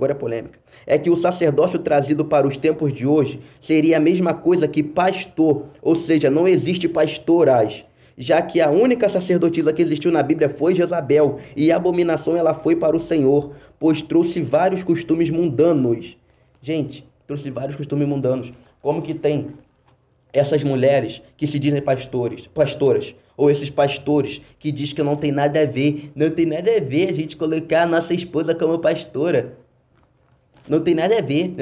É que o sacerdócio trazido para os tempos de hoje seria a mesma coisa que pastor. Ou seja, não existe pastorais. Já que a única sacerdotisa que existiu na Bíblia foi Jezabel, e a abominação ela foi para o Senhor, pois trouxe vários costumes mundanos. Gente, trouxe vários costumes mundanos. Como que tem essas mulheres que se dizem pastoras, ou esses pastores que diz que não tem nada a ver a gente colocar a nossa esposa como pastora. Não tem nada a ver.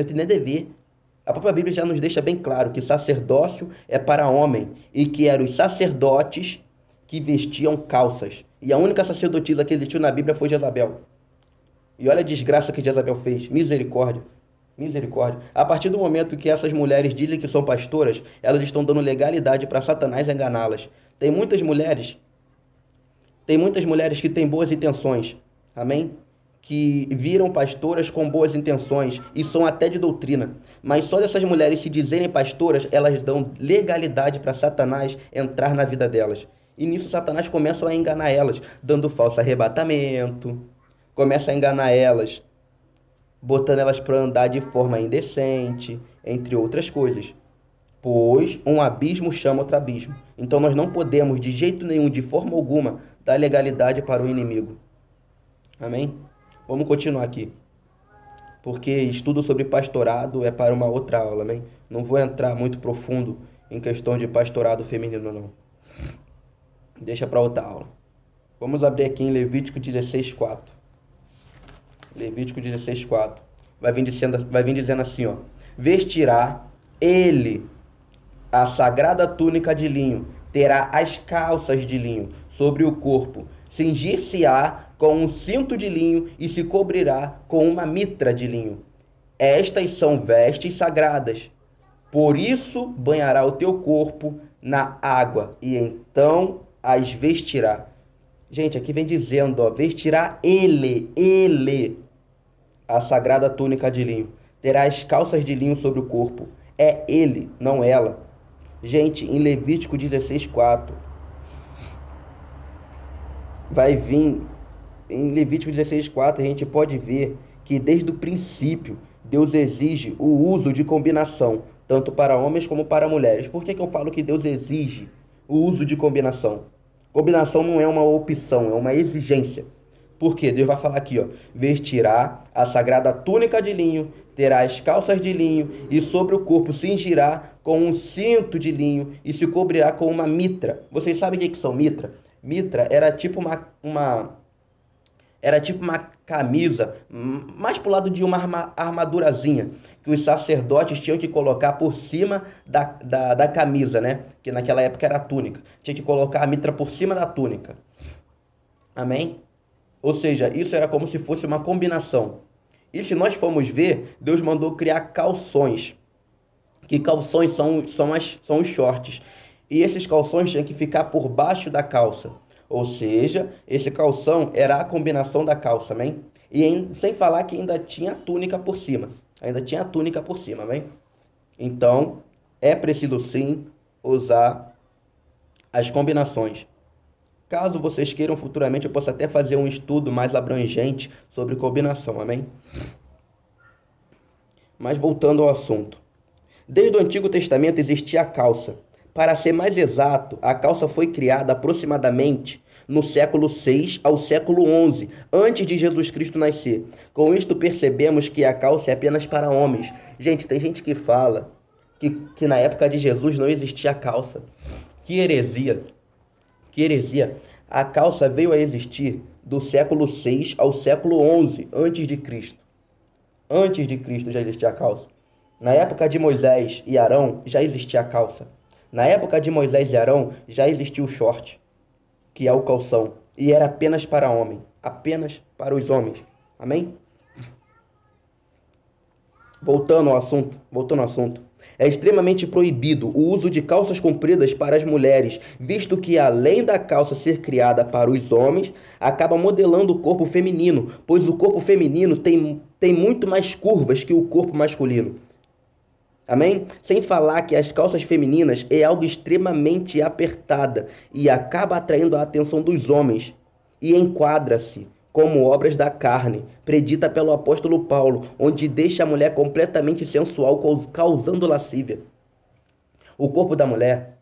A própria Bíblia já nos deixa bem claro que sacerdócio é para homem e que eram os sacerdotes que vestiam calças. E a única sacerdotisa que existiu na Bíblia foi Jezabel. E olha a desgraça que Jezabel fez. Misericórdia. A partir do momento que essas mulheres dizem que são pastoras, elas estão dando legalidade para Satanás enganá-las. Tem muitas mulheres que têm boas intenções. Amém? Que viram pastoras com boas intenções e são até de doutrina. Mas só dessas mulheres se dizerem pastoras, elas dão legalidade para Satanás entrar na vida delas. E nisso Satanás começa a enganar elas, dando falso arrebatamento, começa a enganar elas, botando elas para andar de forma indecente, entre outras coisas. Pois um abismo chama outro abismo. Então nós não podemos, de jeito nenhum, de forma alguma, dar legalidade para o inimigo. Amém? Vamos continuar aqui, porque estudo sobre pastorado é para uma outra aula, amém? Não vou entrar muito profundo em questão de pastorado feminino, não. Deixa para outra aula. Vamos abrir aqui em Levítico 16:4. Levítico 16:4. Vai vir dizendo assim, ó. Vestirá ele a sagrada túnica de linho, terá as calças de linho sobre o corpo, cingir-se-á com um cinto de linho e se cobrirá com uma mitra de linho. Estas são vestes sagradas. Por isso banhará o teu corpo na água e então as vestirá. Gente, aqui vem dizendo, ó, vestirá ele, a sagrada túnica de linho. Terá as calças de linho sobre o corpo. É ele, não ela. Gente, em Levítico 16:4, vai vir... Em Levítico 16:4 a gente pode ver que desde o princípio Deus exige o uso de combinação, tanto para homens como para mulheres. Por que eu falo que Deus exige o uso de combinação? Combinação não é uma opção, é uma exigência. Por quê? Deus vai falar aqui, ó, vestirá a sagrada túnica de linho, terá as calças de linho e sobre o corpo cingirá com um cinto de linho e se cobrirá com uma mitra. Vocês sabem o que são mitra? Mitra era tipo uma camisa, mais pro lado de uma armadurazinha, que os sacerdotes tinham que colocar por cima da camisa, né? Que naquela época era a túnica. Tinha que colocar a mitra por cima da túnica. Amém? Ou seja, isso era como se fosse uma combinação. E se nós formos ver, Deus mandou criar calções. Que calções são os shorts. e esses calções tinham que ficar por baixo da calça. Ou seja, esse calção era a combinação da calça, amém? Sem falar que ainda tinha a túnica por cima. Ainda tinha a túnica por cima, amém? Então, é preciso sim usar as combinações. Caso vocês queiram futuramente, eu posso até fazer um estudo mais abrangente sobre combinação, amém? Mas voltando ao assunto. Desde o Antigo Testamento existia a calça. Para ser mais exato, a calça foi criada aproximadamente no século 6 ao século 11, antes de Jesus Cristo nascer. Com isto percebemos que a calça é apenas para homens. Gente, tem gente que fala que na época de Jesus não existia calça. Que heresia! Que heresia! A calça veio a existir do século 6 ao século 11 antes de Cristo. Antes de Cristo já existia a calça. Na época de Moisés e Arão já existia a calça. Na época de Moisés e Arão já existia o short, que é o calção, e era apenas para homem, apenas para os homens. Amém? Voltando ao assunto. É extremamente proibido o uso de calças compridas para as mulheres, visto que além da calça ser criada para os homens, acaba modelando o corpo feminino, pois o corpo feminino tem muito mais curvas que o corpo masculino. Amém? Sem falar que as calças femininas é algo extremamente apertada e acaba atraindo a atenção dos homens e enquadra-se como obras da carne, predita pelo apóstolo Paulo, onde deixa a mulher completamente sensual, causando lascívia. O corpo da mulher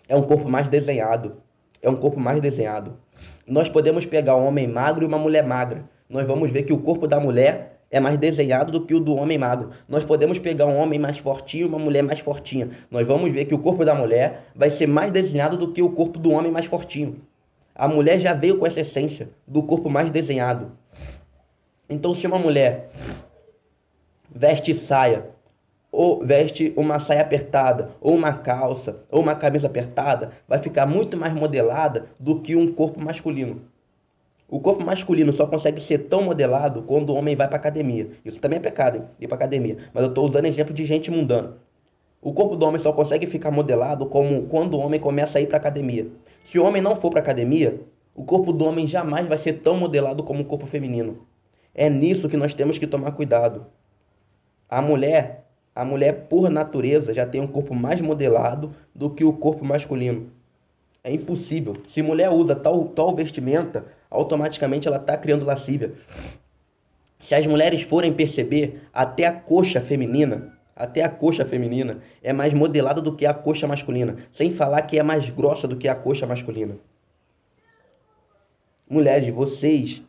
é um corpo mais desenhado. É um corpo mais desenhado. Nós podemos pegar um homem magro e uma mulher magra. Nós vamos ver que o corpo da mulher é mais desenhado do que o do homem magro. Nós podemos pegar um homem mais fortinho e uma mulher mais fortinha. Nós vamos ver que o corpo da mulher vai ser mais desenhado do que o corpo do homem mais fortinho. A mulher já veio com essa essência do corpo mais desenhado. Então, se uma mulher veste saia, ou veste uma saia apertada, ou uma calça, ou uma camisa apertada, vai ficar muito mais modelada do que um corpo masculino. O corpo masculino só consegue ser tão modelado quando o homem vai para academia. Isso também é pecado, hein? Ir para academia. Mas eu estou usando exemplo de gente mundana. O corpo do homem só consegue ficar modelado como quando o homem começa a ir para academia. Se o homem não for para academia, o corpo do homem jamais vai ser tão modelado como o corpo feminino. É nisso que nós temos que tomar cuidado. A mulher por natureza já tem um corpo mais modelado do que o corpo masculino. É impossível. Se mulher usa tal vestimenta, automaticamente ela está criando lascívia. Se as mulheres forem perceber, até a coxa feminina é mais modelada do que a coxa masculina, sem falar que é mais grossa do que a coxa masculina. Mulheres, vocês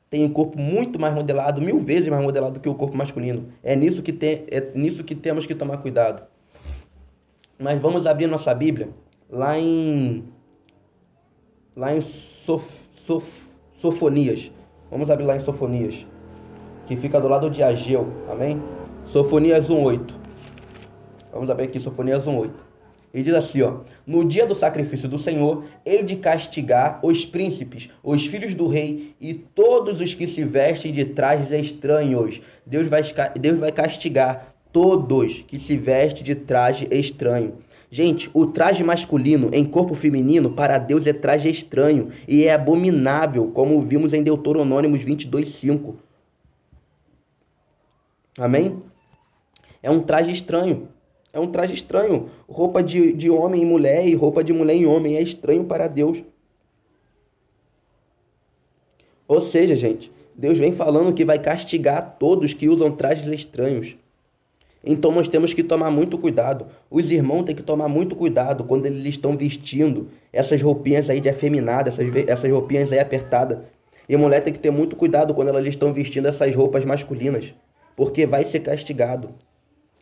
têm um corpo muito mais modelado, 1000 vezes mais modelado do que o corpo masculino. É nisso que temos que tomar cuidado. Mas vamos abrir nossa Bíblia lá em Sofonias. Vamos abrir lá em Sofonias, que fica do lado de Ageu, amém? Sofonias 1:8. Vamos abrir aqui Sofonias 1:8. E diz assim, ó: no dia do sacrifício do Senhor, ele de castigar os príncipes, os filhos do rei e todos os que se vestem de trajes estranhos. Deus vai castigar todos que se vestem de traje estranho. Gente, o traje masculino em corpo feminino para Deus é traje estranho e é abominável, como vimos em Deuteronômios 22:5. Amém? É um traje estranho. É um traje estranho. Roupa de homem e mulher e roupa de mulher e homem é estranho para Deus. Ou seja, gente, Deus vem falando que vai castigar todos que usam trajes estranhos. Então nós temos que tomar muito cuidado. Os irmãos têm que tomar muito cuidado quando eles estão vestindo essas roupinhas aí de afeminada, essas roupinhas aí apertadas. E a mulher tem que ter muito cuidado quando elas estão vestindo essas roupas masculinas, porque vai ser castigado.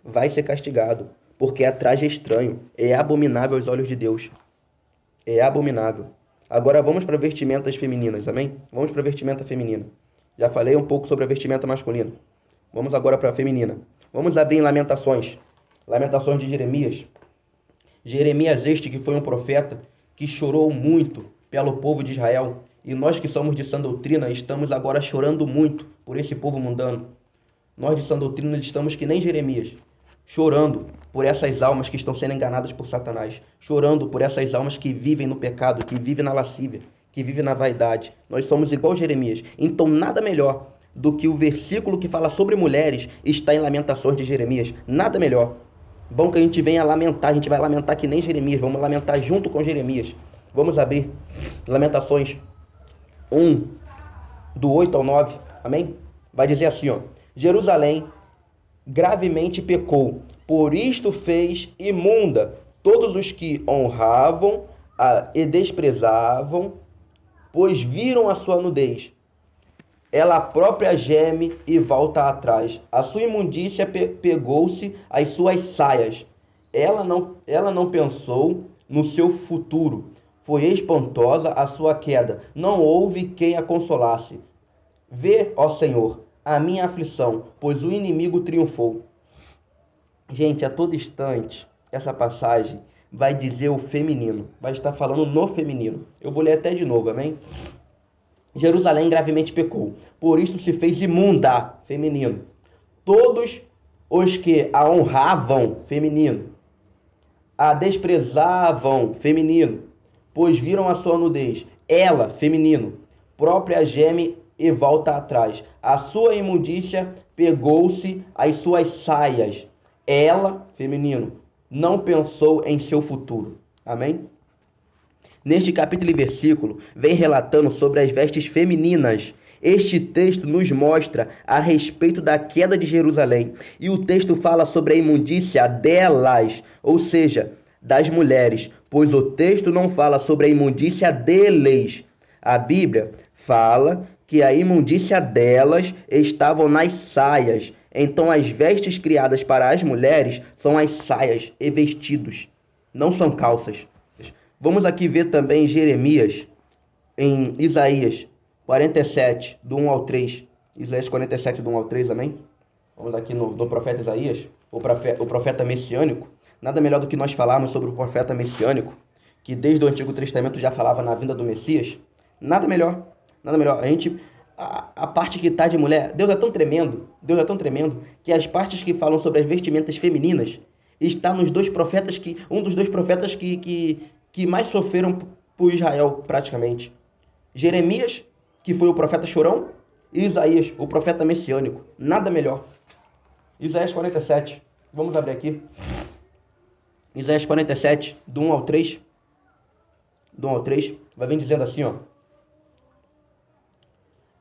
Vai ser castigado, porque é traje estranho, é abominável aos olhos de Deus. É abominável. Agora vamos para vestimentas femininas, amém? Vamos para a vestimenta feminina. Já falei um pouco sobre a vestimenta masculina. Vamos agora para a feminina. Vamos abrir em Lamentações. Lamentações de Jeremias. Jeremias este que foi um profeta que chorou muito pelo povo de Israel. E nós que somos de sã doutrina estamos agora chorando muito por esse povo mundano. Nós de sã doutrina estamos que nem Jeremias. chorando por essas almas que estão sendo enganadas por Satanás, chorando por essas almas que vivem no pecado, que vivem na lascívia, que vivem na vaidade. Nós somos igual Jeremias. Então nada melhor do que o versículo que fala sobre mulheres está em Lamentações de Jeremias. Nada melhor. Bom que a gente venha lamentar, a gente vai lamentar que nem Jeremias, vamos lamentar junto com Jeremias. Vamos abrir Lamentações 1, do 8 ao 9, amém? Vai dizer assim, ó: Jerusalém gravemente pecou, por isto fez imunda todos os que honravam e desprezavam, pois viram a sua nudez. Ela própria geme e volta atrás. A sua imundícia pegou-se às suas saias. Ela não pensou no seu futuro. Foi espantosa a sua queda. Não houve quem a consolasse. Vê, ó Senhor, a minha aflição, pois o inimigo triunfou. Gente, a todo instante, essa passagem vai dizer o feminino. Vai estar falando no feminino. Eu vou ler até de novo, amém? Jerusalém gravemente pecou, por isso se fez imunda, feminino. Todos os que a honravam, feminino, a desprezavam, feminino, pois viram a sua nudez. Ela, feminino, própria geme e volta atrás. A sua imundícia pegou-se às suas saias. Ela, feminino, não pensou em seu futuro. Amém? Neste capítulo e versículo, vem relatando sobre as vestes femininas. Este texto nos mostra a respeito da queda de Jerusalém. E o texto fala sobre a imundícia delas, ou seja, das mulheres, pois o texto não fala sobre a imundícia deles. A Bíblia fala que a imundícia delas estavam nas saias. Então as vestes criadas para as mulheres são as saias e vestidos, não são calças. Vamos aqui ver também Jeremias, em Isaías 47, do 1 ao 3. Isaías 47, do 1 ao 3, amém? Vamos aqui no profeta Isaías, o profeta messiânico. Nada melhor do que nós falarmos sobre o profeta messiânico, que desde o Antigo Testamento já falava na vinda do Messias. Nada melhor, nada melhor. A parte que está de mulher, Deus é tão tremendo, que as partes que falam sobre as vestimentas femininas está nos dois profetas um dos dois profetas que mais sofreram por Israel, praticamente. Jeremias, que foi o profeta chorão, e Isaías, o profeta messiânico. Nada melhor. Isaías 47, vamos abrir aqui. Isaías 47, do 1 ao 3. Do 1 ao 3, vai vir dizendo assim, ó: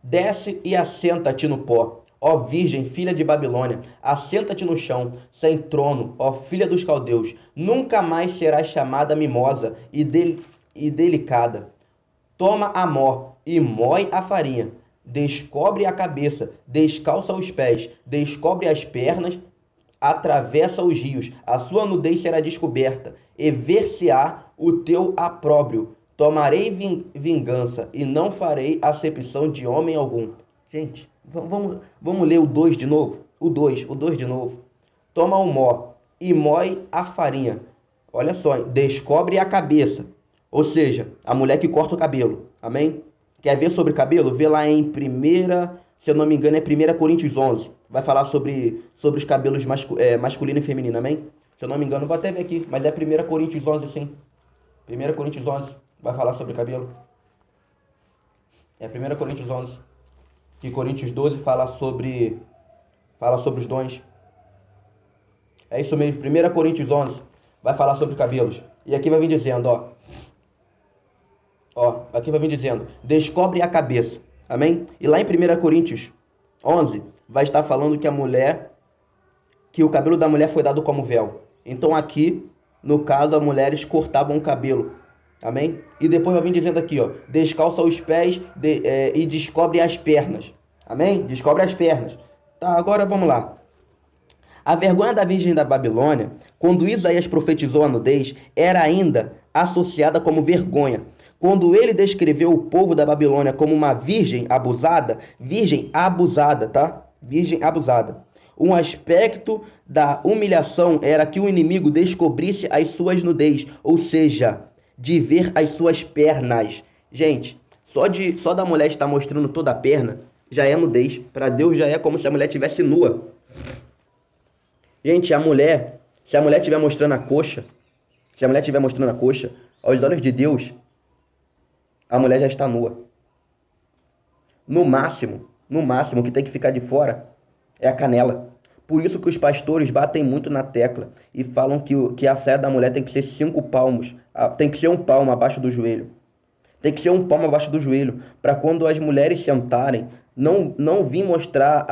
Desce e assenta-te no pó, ó virgem, filha de Babilônia, assenta-te no chão, sem trono, ó filha dos caldeus. Nunca mais serás chamada mimosa e delicada. Toma a mó e mói a farinha. Descobre a cabeça, descalça os pés, descobre as pernas, atravessa os rios. A sua nudez será descoberta, e ver-se-á o teu opróbrio. Tomarei vingança e não farei acepção de homem algum. Gente, vamos ler o 2 de novo? O 2 de novo. Toma o mó e mói a farinha. Olha só, descobre a cabeça. Ou seja, a mulher que corta o cabelo. Amém? Quer ver sobre cabelo? Vê lá em se eu não me engano, é 1 Coríntios 11. Vai falar sobre os cabelos masculino e feminino, amém? Se eu não me engano, vou até ver aqui, mas é 1 Coríntios 11 sim. 1 Coríntios 11 vai falar sobre cabelo. É 1 Coríntios 11. Que Coríntios 12 fala sobre os dons. É isso mesmo, 1 Coríntios 11 vai falar sobre cabelos. E aqui vai vir dizendo, aqui vai vir dizendo, descobre a cabeça, amém? E lá em 1 Coríntios 11 vai estar falando que o cabelo da mulher foi dado como véu. Então aqui, no caso, as mulheres cortavam o cabelo, amém? E depois vai vir dizendo aqui, descalça os pés e descobre as pernas, amém? Descobre as pernas. Tá, agora vamos lá. A vergonha da virgem da Babilônia, quando Isaías profetizou a nudez, era ainda associada como vergonha. Quando ele descreveu o povo da Babilônia como uma virgem abusada, tá? Virgem abusada. Um aspecto da humilhação era que o inimigo descobrisse as suas nudez, ou seja, de ver as suas pernas. Gente, só da mulher estar mostrando toda a perna, já é nudez. Para Deus já é como se a mulher estivesse nua. Gente, se a mulher estiver mostrando a coxa, aos olhos de Deus, a mulher já está nua. No máximo, o que tem que ficar de fora é a canela. Por isso que os pastores batem muito na tecla e falam que a saia da mulher tem que ser 5 palmos, tem que ser 1 palmo abaixo do joelho. Tem que ser 1 palmo abaixo do joelho, para quando as mulheres sentarem, não vir mostrar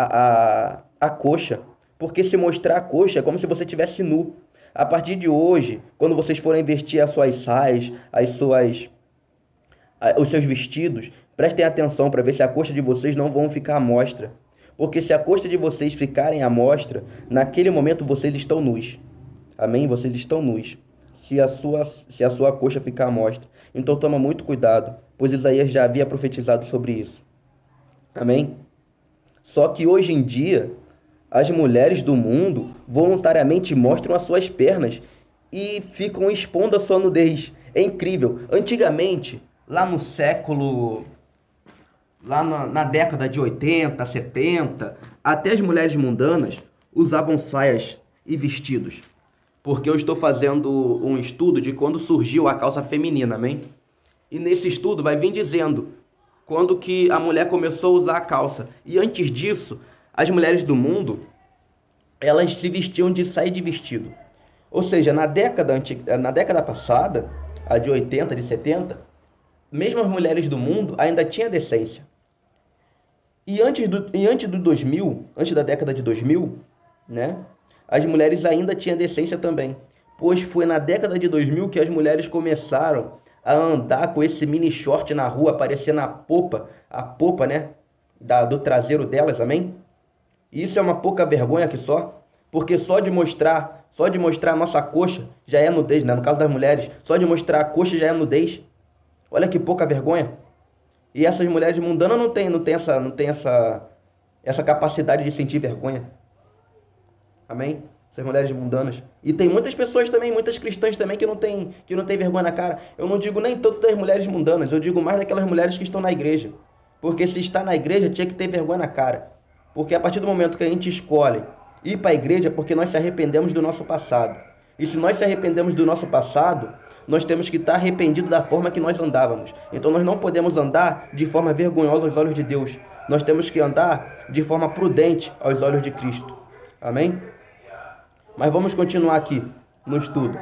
a coxa. Porque se mostrar a coxa é como se você estivesse nu. A partir de hoje, quando vocês forem vestir as suas saias, os seus vestidos, prestem atenção para ver se a coxa de vocês não vão ficar à mostra. Porque se a coxa de vocês ficarem à mostra, naquele momento vocês estão nus. Amém? Vocês estão nus. Se a sua coxa ficar à mostra. Então toma muito cuidado, pois Isaías já havia profetizado sobre isso. Amém? Só que hoje em dia, as mulheres do mundo voluntariamente mostram as suas pernas e ficam expondo a sua nudez. É incrível. Antigamente, lá na década de 80, 70, até as mulheres mundanas usavam saias e vestidos. Porque eu estou fazendo um estudo de quando surgiu a calça feminina, amém? E nesse estudo vai vir dizendo quando que a mulher começou a usar a calça. E antes disso, as mulheres do mundo, elas se vestiam de saia e de vestido. Ou seja, na década passada, a de 80, de 70, mesmo as mulheres do mundo ainda tinham decência. E antes da década de 2000, né, as mulheres ainda tinham decência também. Pois foi na década de 2000 que as mulheres começaram a andar com esse mini short na rua, aparecendo a popa, né, do traseiro delas, amém? E isso é uma pouca vergonha que só, porque só de mostrar a nossa coxa já é nudez, né? No caso das mulheres, só de mostrar a coxa já é nudez. Olha que pouca vergonha. E essas mulheres mundanas não tem essa capacidade de sentir vergonha. Amém? Essas mulheres mundanas. E tem muitas pessoas também, muitas cristãs também que não tem vergonha na cara. Eu não digo nem tanto das mulheres mundanas, eu digo mais daquelas mulheres que estão na igreja. Porque se está na igreja, tinha que ter vergonha na cara. Porque a partir do momento que a gente escolhe ir para a igreja, é porque nós se arrependemos do nosso passado. E se nós se arrependemos do nosso passado, nós temos que estar arrependidos da forma que nós andávamos. Então nós não podemos andar de forma vergonhosa aos olhos de Deus. Nós temos que andar de forma prudente aos olhos de Cristo. Amém? Mas vamos continuar aqui no estudo.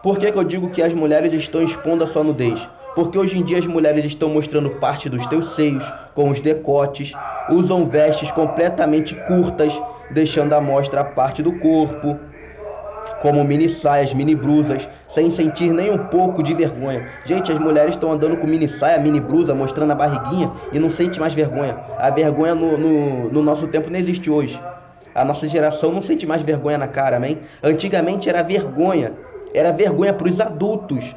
Por que eu digo que as mulheres estão expondo a sua nudez? Porque hoje em dia as mulheres estão mostrando parte dos teus seios, com os decotes, usam vestes completamente curtas, deixando à mostra a parte do corpo, como mini saias, mini blusas, sem sentir nem um pouco de vergonha. Gente, as mulheres estão andando com mini saia, mini blusa, mostrando a barriguinha e não sente mais vergonha. A vergonha no nosso tempo não existe hoje. A nossa geração não sente mais vergonha na cara, amém? Antigamente era vergonha para os adultos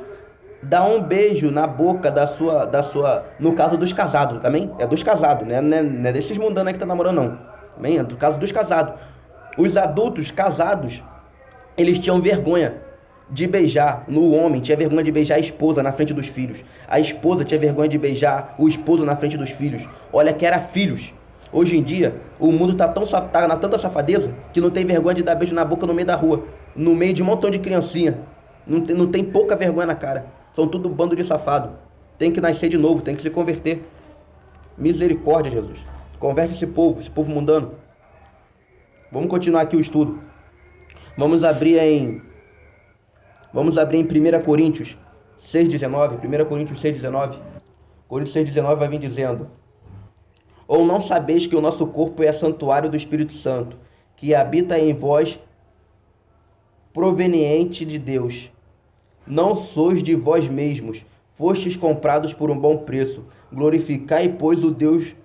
dar um beijo na boca da sua, no caso dos casados, também é dos casados, né? Não é desses mundanos aí que tá namorando não, também é do caso dos casados. Os adultos casados, eles tinham vergonha de beijar no homem, tinha vergonha de beijar a esposa na frente dos filhos. A esposa tinha vergonha de beijar o esposo na frente dos filhos. Olha que era filhos. Hoje em dia, o mundo tá na tanta safadeza que não tem vergonha de dar beijo na boca no meio da rua, no meio de um montão de criancinha. Não tem pouca vergonha na cara. São tudo bando de safado. Tem que nascer de novo, tem que se converter. Misericórdia, Jesus. Converte esse povo mundano. Vamos continuar aqui o estudo. Vamos abrir em 1 Coríntios 6,19. 1 Coríntios 6,19. Coríntios 6,19 vai vir dizendo: ou não sabeis que o nosso corpo é santuário do Espírito Santo, que habita em vós, proveniente de Deus. Não sois de vós mesmos, fostes comprados por um bom preço. Glorificai, pois, o Deus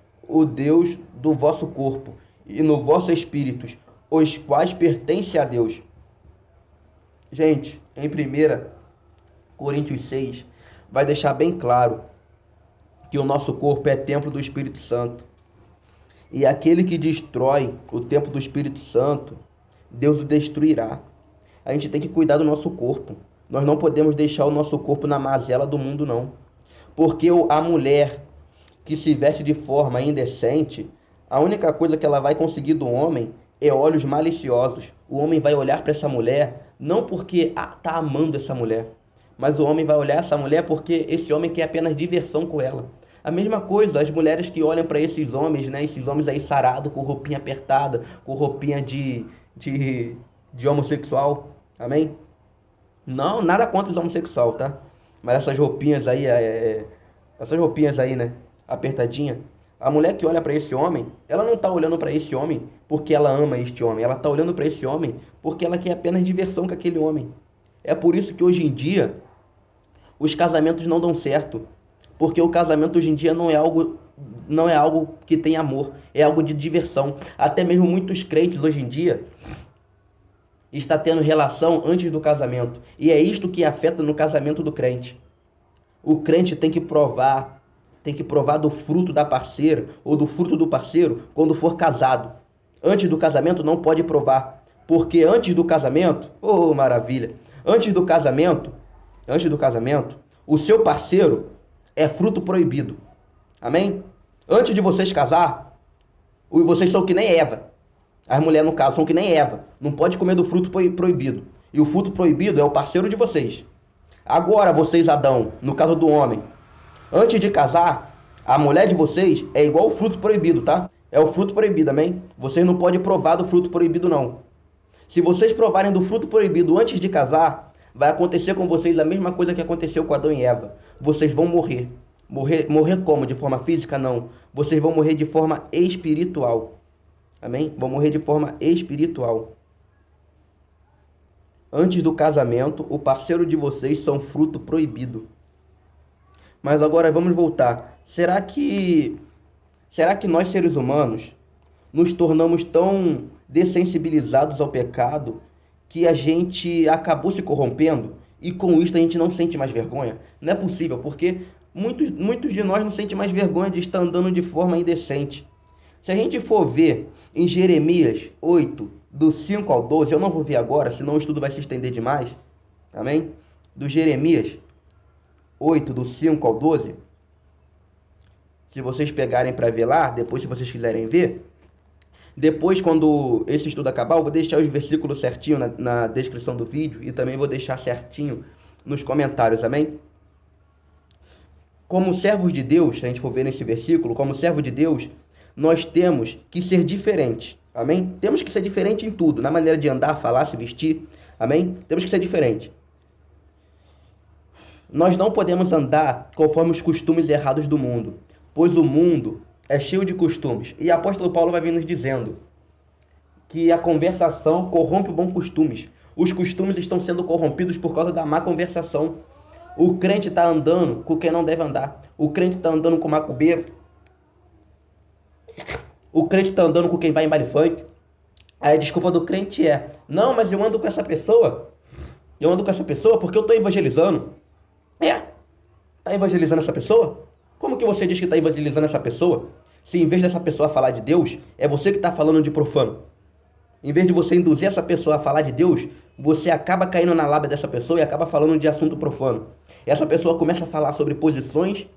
do vosso corpo e no vosso espíritos, os quais pertencem a Deus. Gente, em 1 Coríntios 6, vai deixar bem claro que o nosso corpo é templo do Espírito Santo. E aquele que destrói o templo do Espírito Santo, Deus o destruirá. A gente tem que cuidar do nosso corpo. Nós não podemos deixar o nosso corpo na mazela do mundo, não. Porque a mulher que se veste de forma indecente, a única coisa que ela vai conseguir do homem é olhos maliciosos. O homem vai olhar para essa mulher não porque está amando essa mulher, mas o homem vai olhar essa mulher porque esse homem quer apenas diversão com ela. A mesma coisa, as mulheres que olham para esses homens, né? Esses homens aí sarados, com roupinha apertada, com roupinha de homossexual. Amém? Não, nada contra os homossexuais, tá? Mas essas roupinhas aí, né? Apertadinha. A mulher que olha para esse homem, ela não tá olhando para esse homem porque ela ama este homem. Ela tá olhando para esse homem porque ela quer apenas diversão com aquele homem. É por isso que hoje em dia os casamentos não dão certo. Porque o casamento hoje em dia não é algo que tem amor, é algo de diversão. Até mesmo muitos crentes hoje em dia está tendo relação antes do casamento. E é isto que afeta no casamento do crente. O crente tem que provar do fruto da parceira ou do fruto do parceiro quando for casado. Antes do casamento não pode provar, porque antes do casamento, oh maravilha, antes do casamento, o seu parceiro é fruto proibido. Amém? Antes de vocês casar, vocês são que nem Eva. As mulheres, no caso, são que nem Eva. Não pode comer do fruto proibido. E o fruto proibido é o parceiro de vocês. Agora, vocês, Adão, no caso do homem, antes de casar, a mulher de vocês é igual o fruto proibido, tá? É o fruto proibido, amém? Vocês não podem provar do fruto proibido, não. Se vocês provarem do fruto proibido antes de casar, vai acontecer com vocês a mesma coisa que aconteceu com Adão e Eva. Vocês vão morrer. Morrer como? De forma física? Não. Vocês vão morrer de forma espiritual. Amém? Vão morrer de forma espiritual. Antes do casamento, o parceiro de vocês são fruto proibido. Mas agora vamos voltar. Será que nós seres humanos nos tornamos tão dessensibilizados ao pecado que a gente acabou se corrompendo e com isso a gente não sente mais vergonha? Não é possível, porque muitos de nós não sentem mais vergonha de estar andando de forma indecente. Se a gente for ver em Jeremias 8, do 5 ao 12, eu não vou ver agora, senão o estudo vai se estender demais. Amém? Do Jeremias 8, do 5 ao 12. Se vocês pegarem para ver lá, depois se vocês quiserem ver. Depois, quando esse estudo acabar, eu vou deixar os versículos certinho na descrição do vídeo e também vou deixar certinho nos comentários, amém? Como servos de Deus, se a gente for ver nesse versículo, como servo de Deus, nós temos que ser diferentes, amém? Temos que ser diferente em tudo, na maneira de andar, falar, se vestir, amém? Temos que ser diferente. Nós não podemos andar conforme os costumes errados do mundo, pois o mundo é cheio de costumes. E o apóstolo Paulo vai vir nos dizendo que a conversação corrompe os bons costumes. Os costumes estão sendo corrompidos por causa da má conversação. O crente está andando com quem não deve andar. O crente está andando com macumbeiro. O crente está andando com quem vai em baile funk. Aí a desculpa do crente é: não, mas eu ando com essa pessoa. Eu ando com essa pessoa porque eu estou evangelizando. Está evangelizando essa pessoa? Como que você diz que está evangelizando essa pessoa? Se em vez dessa pessoa falar de Deus, é você que está falando de profano. Em vez de você induzir essa pessoa a falar de Deus, você acaba caindo na lábia dessa pessoa e acaba falando de assunto profano. Essa pessoa começa a falar sobre posições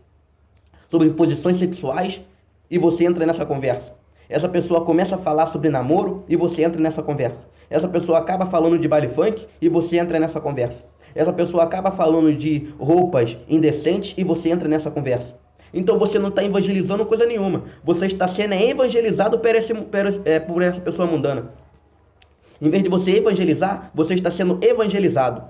sexuais e você entra nessa conversa. Essa pessoa começa a falar sobre namoro e você entra nessa conversa. Essa pessoa acaba falando de baile funk e você entra nessa conversa. Essa pessoa acaba falando de roupas indecentes e você entra nessa conversa. Então você não está evangelizando coisa nenhuma. Você está sendo evangelizado por essa pessoa mundana. Em vez de você evangelizar, você está sendo evangelizado.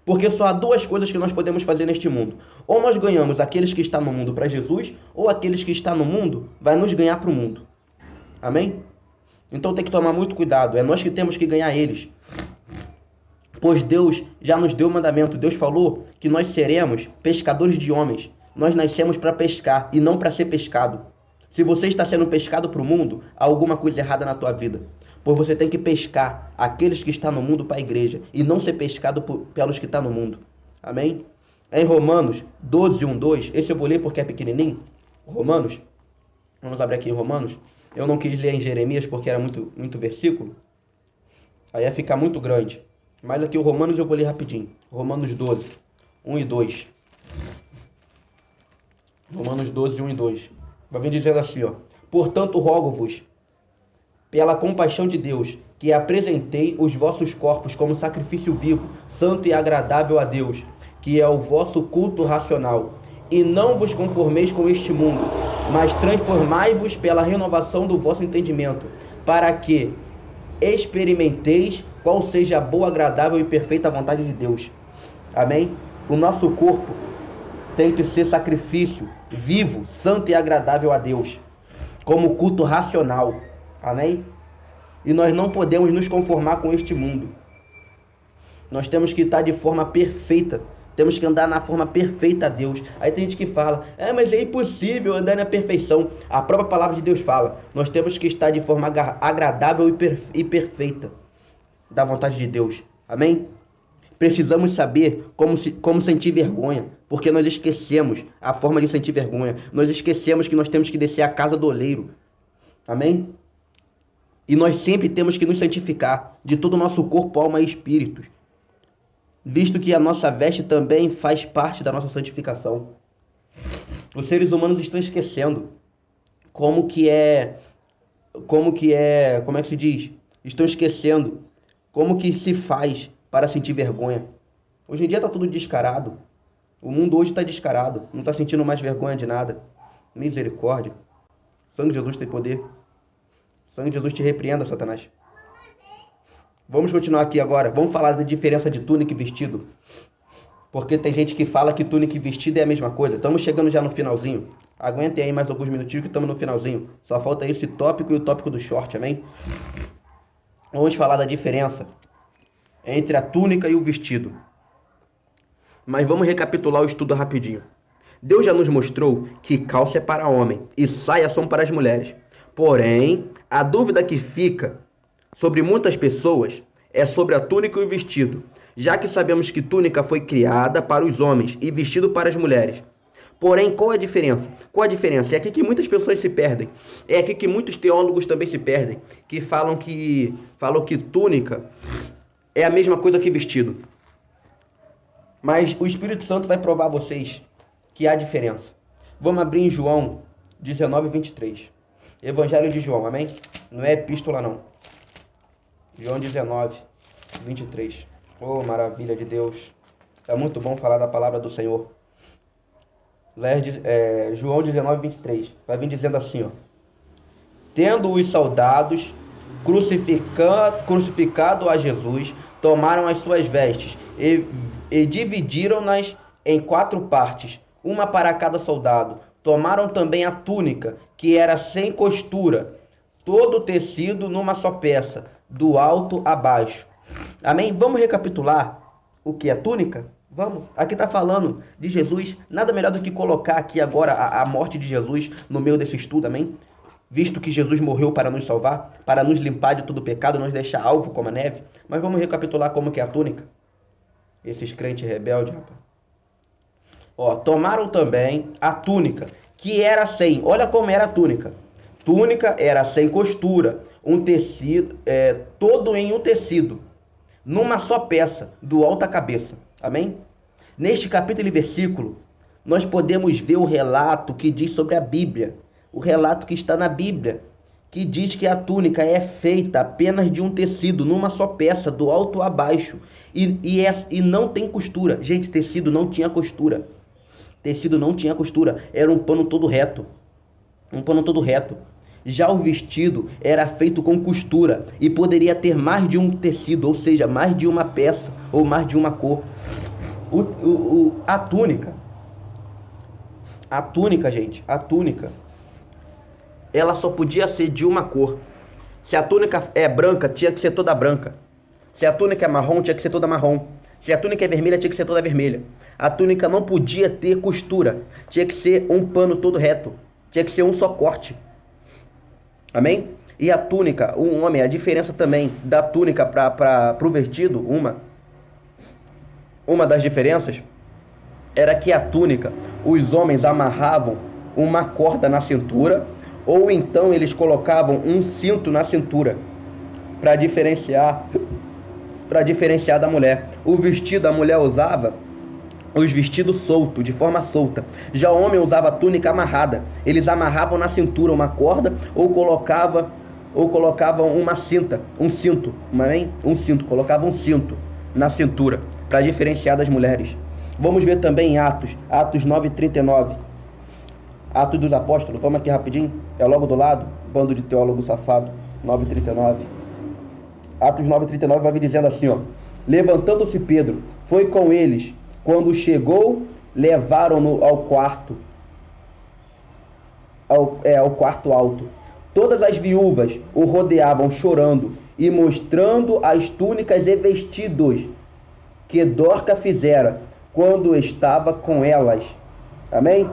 Porque só há duas coisas que nós podemos fazer neste mundo. Ou nós ganhamos aqueles que estão no mundo para Jesus, ou aqueles que estão no mundo vai nos ganhar para o mundo. Amém? Então tem que tomar muito cuidado. É nós que temos que ganhar eles. Pois Deus já nos deu o mandamento. Deus falou que nós seremos pescadores de homens. Nós nascemos para pescar e não para ser pescado. Se você está sendo pescado para o mundo, há alguma coisa errada na tua vida. Pois você tem que pescar aqueles que estão no mundo para a igreja e não ser pescado pelos que estão no mundo. Amém? Em Romanos 12, 1, 2, esse eu vou ler porque é pequenininho. Romanos, vamos abrir aqui em Romanos. Eu não quis ler em Jeremias porque era muito versículo. Aí ia ficar muito grande. Mas aqui o Romanos eu vou ler rapidinho. Romanos 12, 1 e 2. Romanos 12, 1 e 2. Vai vir dizendo assim, ó. Portanto, rogo-vos, pela compaixão de Deus, que apresentei os vossos corpos como sacrifício vivo, santo e agradável a Deus, que é o vosso culto racional. E não vos conformeis com este mundo, mas transformai-vos pela renovação do vosso entendimento, para que experimenteis qual seja a boa, agradável e perfeita vontade de Deus. Amém? O nosso corpo tem que ser sacrifício vivo, santo e agradável a Deus, como culto racional. Amém? E nós não podemos nos conformar com este mundo. Nós temos que estar de forma perfeita. Temos que andar na forma perfeita a Deus. Aí tem gente que fala, mas é impossível andar na perfeição. A própria palavra de Deus fala, nós temos que estar de forma agradável e perfeita da vontade de Deus. Amém? Precisamos saber como sentir vergonha, porque nós esquecemos a forma de sentir vergonha. Nós esquecemos que nós temos que descer a casa do oleiro. Amém? E nós sempre temos que nos santificar de todo o nosso corpo, alma e espírito, visto que a nossa veste também faz parte da nossa santificação. Os seres humanos estão esquecendo como é que se diz? Estão esquecendo como que se faz para sentir vergonha. Hoje em dia está tudo descarado. O mundo hoje está descarado. Não está sentindo mais vergonha de nada. Misericórdia. O sangue de Jesus tem poder. O sangue de Jesus te repreenda, Satanás. Vamos continuar aqui agora. Vamos falar da diferença de túnica e vestido. Porque tem gente que fala que túnica e vestido é a mesma coisa. Estamos chegando já no finalzinho. Aguentem aí mais alguns minutinhos que estamos no finalzinho. Só falta esse tópico e o tópico do short, amém? Vamos falar da diferença entre a túnica e o vestido. Mas vamos recapitular o estudo rapidinho. Deus já nos mostrou que calça é para homem e saia são para as mulheres. Porém, a dúvida que fica sobre muitas pessoas é sobre a túnica e o vestido, já que sabemos que túnica foi criada para os homens e vestido para as mulheres. Porém, qual é a diferença? Qual a diferença? É aqui que muitas pessoas se perdem. É aqui que muitos teólogos também se perdem, que falam que túnica é a mesma coisa que vestido. Mas o Espírito Santo vai provar a vocês que há diferença. Vamos abrir em João 19, 23. Evangelho de João, amém? Não é epístola, não. João 19, 23. Oh, maravilha de Deus. É muito bom falar da palavra do Senhor. João 19, 23. Vai vir dizendo assim, ó. Tendo os soldados crucificado a Jesus, tomaram as suas vestes e dividiram-nas em 4 partes, uma para cada soldado. Tomaram também a túnica, que era sem costura, todo o tecido numa só peça, do alto a baixo. Amém? Vamos recapitular o que é túnica? Vamos. Aqui está falando de Jesus. Nada melhor do que colocar aqui agora a morte de Jesus no meio desse estudo, amém? Visto que Jesus morreu para nos salvar, para nos limpar de todo pecado, nos deixar alvo como a neve. Mas vamos recapitular como que é a túnica. Esses crentes rebeldes, rapaz. Ó, tomaram também a túnica, que era sem. Olha como era a túnica. Túnica era sem costura, um tecido, todo em um tecido, numa só peça, do alto à cabeça. Amém? Neste capítulo e versículo, nós podemos ver o relato que diz sobre a Bíblia. O relato que está na Bíblia, que diz que a túnica é feita apenas de um tecido, numa só peça, do alto a baixo. E não tem costura. Gente, tecido não tinha costura. Tecido não tinha costura. Era um pano todo reto. Um pano todo reto. Já o vestido era feito com costura e poderia ter mais de um tecido, ou seja, mais de uma peça ou mais de uma cor. A túnica, gente, a túnica, ela só podia ser de uma cor. Se a túnica é branca, tinha que ser toda branca. Se a túnica é marrom, tinha que ser toda marrom. Se a túnica é vermelha, tinha que ser toda vermelha. A túnica não podia ter costura, tinha que ser um pano todo reto, tinha que ser um só corte. Amém? E a túnica, um homem, a diferença também da túnica para o vestido, uma das diferenças era que a túnica, os homens amarravam uma corda na cintura, ou então eles colocavam um cinto na cintura para diferenciar da mulher. O vestido, a mulher usava os vestidos soltos, de forma solta. Já o homem usava a túnica amarrada. Eles amarravam na cintura uma corda ou colocava ou colocavam uma cinta, um cinto, colocavam um cinto na cintura, para diferenciar das mulheres. Vamos ver também em Atos 9:39. Atos dos Apóstolos, vamos aqui rapidinho, é logo do lado, bando de teólogo safado, 9:39. Atos 9:39 vai vir dizendo assim, ó: levantando-se Pedro, foi com eles, quando chegou, levaram-no ao quarto alto. Todas as viúvas o rodeavam chorando e mostrando as túnicas e vestidos que Dorca fizera quando estava com elas. Amém?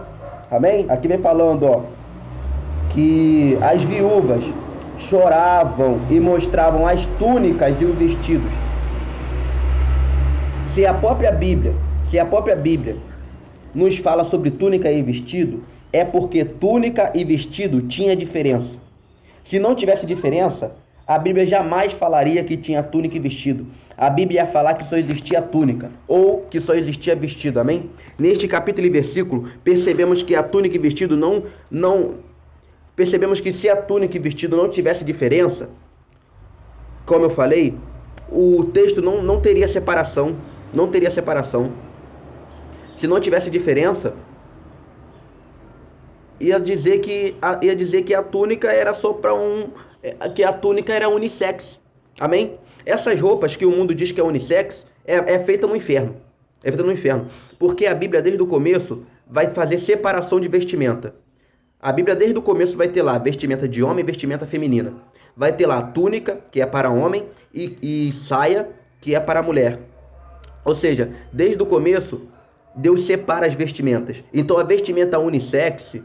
Amém? Aqui vem falando, ó, que as viúvas choravam e mostravam as túnicas e os vestidos. Se a própria Bíblia nos fala sobre túnica e vestido, é porque túnica e vestido tinha diferença. Se não tivesse diferença, a Bíblia jamais falaria que tinha túnica e vestido. A Bíblia ia falar que só existia túnica, ou que só existia vestido, amém? Neste capítulo e versículo, percebemos que a túnica e vestido percebemos que se a túnica e vestido não tivesse diferença, como eu falei, o texto não teria separação, Se não tivesse diferença, ia dizer que a túnica era só para que a túnica era unissex. Amém? Essas roupas que o mundo diz que é unissex é feita no inferno. É feita no inferno. Porque a Bíblia desde o começo vai fazer separação de vestimenta. A Bíblia desde o começo vai ter lá vestimenta de homem e vestimenta feminina. Vai ter lá túnica, que é para homem, e saia, que é para mulher. Ou seja, desde o começo, Deus separa as vestimentas. Então a vestimenta unissex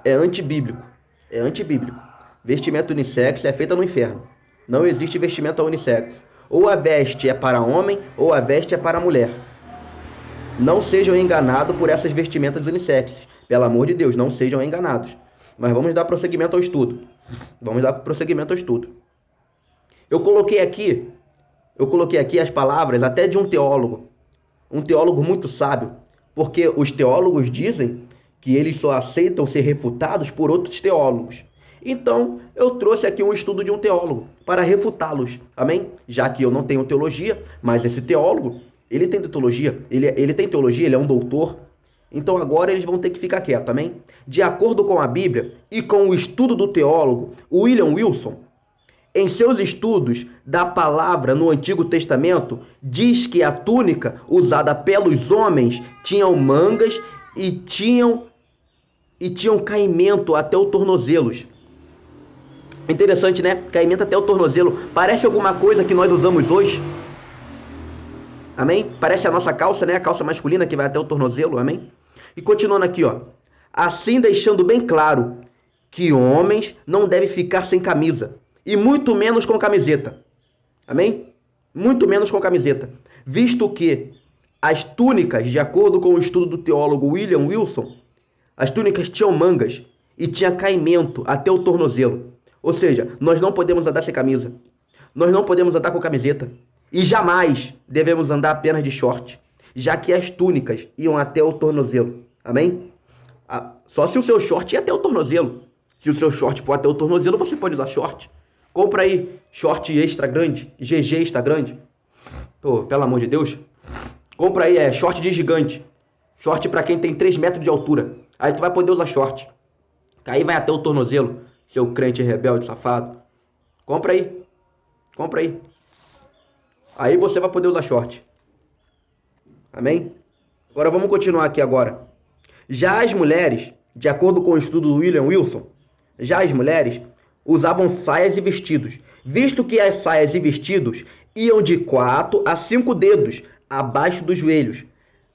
é antibíblico. Vestimenta unissex é feita no inferno. Não existe vestimenta unissex. Ou a veste é para homem, ou a veste é para mulher. Não sejam enganados por essas vestimentas unissex. Pelo amor de Deus, não sejam enganados. Mas vamos dar prosseguimento ao estudo. Eu coloquei aqui as palavras até de um teólogo muito sábio, porque os teólogos dizem que eles só aceitam ser refutados por outros teólogos. Então, eu trouxe aqui um estudo de um teólogo para refutá-los, amém? Já que eu não tenho teologia, mas esse teólogo, ele tem teologia, ele é um doutor. Então agora eles vão ter que ficar quietos, amém? De acordo com a Bíblia e com o estudo do teólogo William Wilson, em seus estudos da palavra no Antigo Testamento, diz que a túnica usada pelos homens tinham mangas e tinham caimento até os tornozelos. Interessante, né? Caimento até o tornozelo. Parece alguma coisa que nós usamos hoje. Amém? Parece a nossa calça, né? A calça masculina que vai até o tornozelo, amém? E continuando aqui, ó. Assim deixando bem claro que homens não devem ficar sem camisa. E muito menos com camiseta. Amém? Muito menos com camiseta. Visto que as túnicas, de acordo com o estudo do teólogo William Wilson, as túnicas tinham mangas e tinha caimento até o tornozelo. Ou seja, nós não podemos andar sem camisa. Nós não podemos andar com camiseta. E jamais devemos andar apenas de short, já que as túnicas iam até o tornozelo. Amém? Só se o seu short ia até o tornozelo. Se o seu short for até o tornozelo, você pode usar short. Compra aí short extra grande, GG extra grande. Pelo amor de Deus. Compra aí short de gigante. Short para quem tem 3 metros de altura. Aí tu vai poder usar short. Aí vai até o tornozelo, seu crente rebelde safado. Compra aí. Aí você vai poder usar short. Amém? Agora vamos continuar aqui agora. Já as mulheres, de acordo com o estudo do William Wilson, usavam saias e vestidos, visto que as saias e vestidos iam de 4 a 5 dedos abaixo dos joelhos.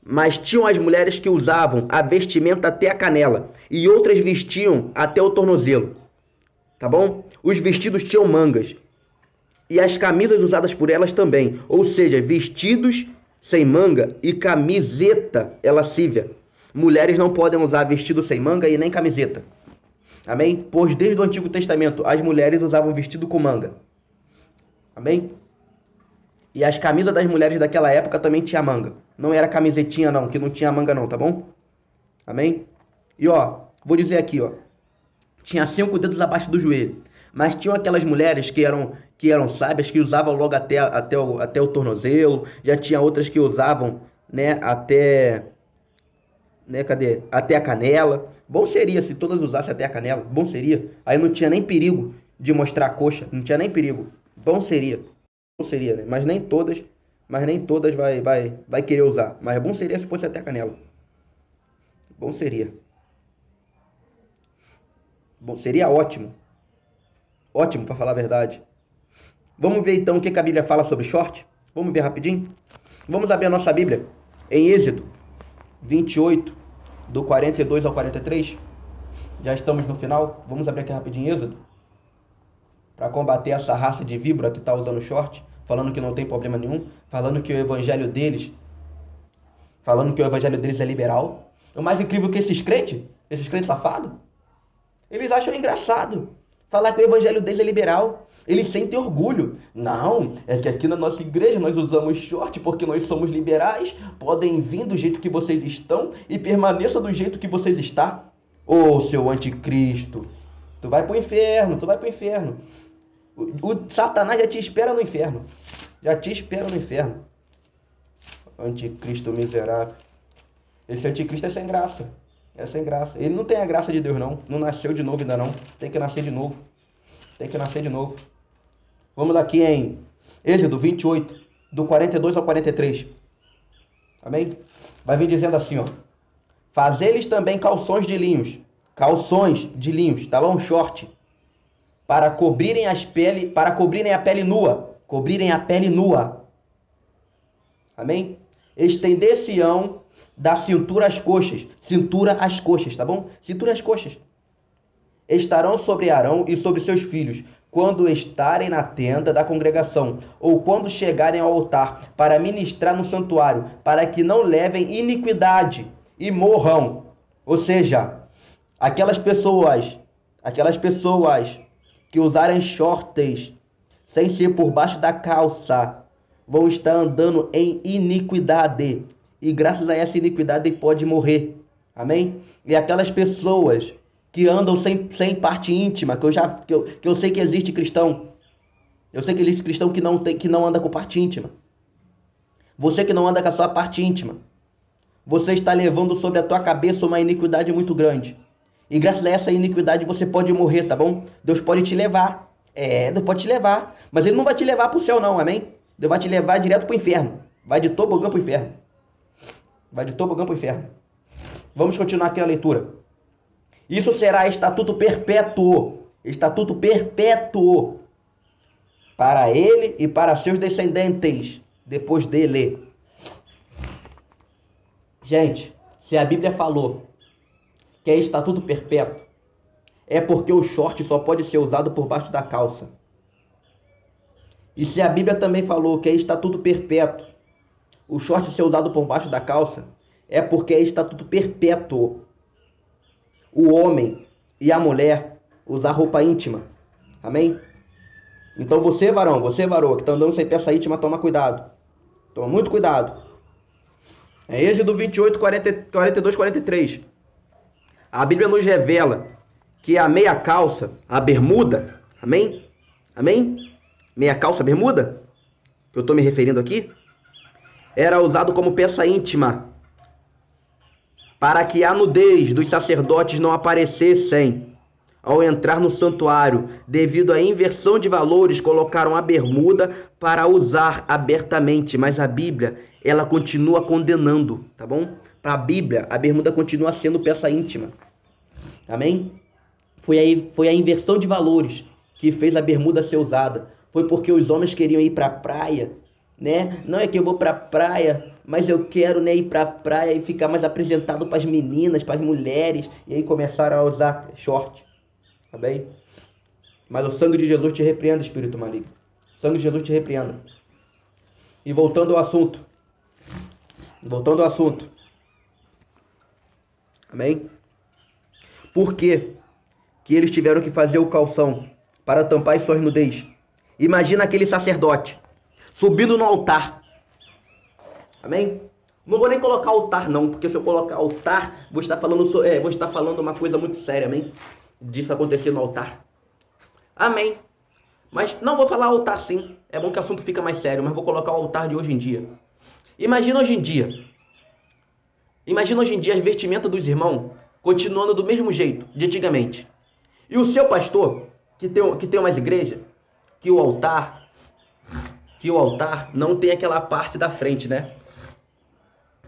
Mas tinham as mulheres que usavam a vestimenta até a canela, e outras vestiam até o tornozelo. Tá bom? Os vestidos tinham mangas, e as camisas usadas por elas também, ou seja, vestidos sem manga e camiseta lascívia. Mulheres não podem usar vestido sem manga e nem camiseta. Amém? Pois desde o Antigo Testamento as mulheres usavam vestido com manga. Amém? E as camisas das mulheres daquela época também tinha manga. Não era camisetinha não, que não tinha manga não, tá bom? Amém? E ó, vou dizer aqui, ó. tinha 5 dedos abaixo do joelho. Mas tinham aquelas mulheres que eram sábias, que usavam logo até o tornozelo. Já tinha outras que usavam, né, até a canela. Bom seria se todas usassem até a canela. Bom seria. Aí não tinha nem perigo de mostrar a coxa. Não tinha nem perigo. Bom seria. Bom seria, né? Mas nem todas vai querer usar. Mas bom seria se fosse até a canela. Bom seria. Bom, seria ótimo. Ótimo, para falar a verdade. Vamos ver então o que a Bíblia fala sobre short? Vamos ver rapidinho? Vamos abrir a nossa Bíblia em Êxodo 28, do 42 ao 43. Já estamos no final. Vamos abrir aqui rapidinho Êxodo, para combater essa raça de víbora que está usando short, falando que não tem problema nenhum, falando que o evangelho deles é liberal. O mais incrível é que esses crentes safados, eles acham engraçado falar que o evangelho deles é liberal. Eles sentem orgulho. Não, é que aqui na nossa igreja nós usamos short porque nós somos liberais. Podem vir do jeito que vocês estão e permaneçam do jeito que vocês estão. Ô, seu anticristo, tu vai pro inferno. O Satanás já te espera no inferno. Anticristo miserável. Esse anticristo é sem graça. Ele não tem a graça de Deus, não. Não nasceu de novo ainda, não. Tem que nascer de novo. Vamos aqui em Êxodo 28, do 42 ao 43. Amém? Vai vir dizendo assim, ó. Fazer-lhes também calções de linhos, tá bom? Short. Para cobrirem a pele nua. Amém? Estender-se-ão da cintura às coxas, tá bom? Cintura às coxas. Estarão sobre Arão e sobre seus filhos, quando estarem na tenda da congregação, ou quando chegarem ao altar, para ministrar no santuário, para que não levem iniquidade e morram. Ou seja, aquelas pessoas que usarem shorts sem ser por baixo da calça, vão estar andando em iniquidade. E graças a essa iniquidade pode morrer. Amém? E aquelas pessoas que andam sem parte íntima, que eu sei que existe cristão. Eu sei que existe cristão que não anda com parte íntima. Você que não anda com a sua parte íntima, você está levando sobre a tua cabeça uma iniquidade muito grande. E graças a essa iniquidade você pode morrer, tá bom? Deus pode te levar. Deus pode te levar. Mas Ele não vai te levar para o céu não, amém? Deus vai te levar direto para o inferno. Vai de tobogã para o inferno. Vamos continuar aqui a leitura. Isso será estatuto perpétuo. Para ele e para seus descendentes depois dele. Gente, se a Bíblia falou que é estatuto perpétuo, é porque o short só pode ser usado por baixo da calça. E se a Bíblia também falou que é estatuto perpétuo, o short ser usado por baixo da calça, é porque é estatuto perpétuo o homem e a mulher usar roupa íntima. Amém? Então você, varão, que está andando sem peça íntima, toma cuidado. Toma muito cuidado. É Êxodo 28, 42, 43. A Bíblia nos revela que a meia calça, a bermuda, amém? Meia calça, bermuda, que eu estou me referindo aqui, era usado como peça íntima, para que a nudez dos sacerdotes não aparecessem ao entrar no santuário. Devido à inversão de valores, colocaram a bermuda para usar abertamente, mas a Bíblia, ela continua condenando, tá bom? Para a Bíblia, a bermuda continua sendo peça íntima. Amém? Foi a inversão de valores que fez a bermuda ser usada. Foi porque os homens queriam ir para a praia, né? Não é que eu vou para a praia, mas eu quero, né, ir para a praia e ficar mais apresentado para as meninas, para as mulheres. E aí começaram a usar short. Tá bem? Mas o sangue de Jesus te repreenda, espírito maligno. O sangue de Jesus te repreenda. E voltando ao assunto. Amém? Por que eles tiveram que fazer o calção para tampar as suas nudez? Imagina aquele sacerdote subindo no altar. Amém? Não vou nem colocar altar não, porque se eu colocar altar, vou estar falando uma coisa muito séria, amém? disso acontecer no altar? Amém. Mas não vou falar altar sim. É bom que o assunto fica mais sério, mas vou colocar o altar de hoje em dia. Imagina hoje em dia as vestimentas dos irmãos continuando do mesmo jeito de antigamente. E o seu pastor, que tem umas igrejas, que o altar não tem aquela parte da frente, né?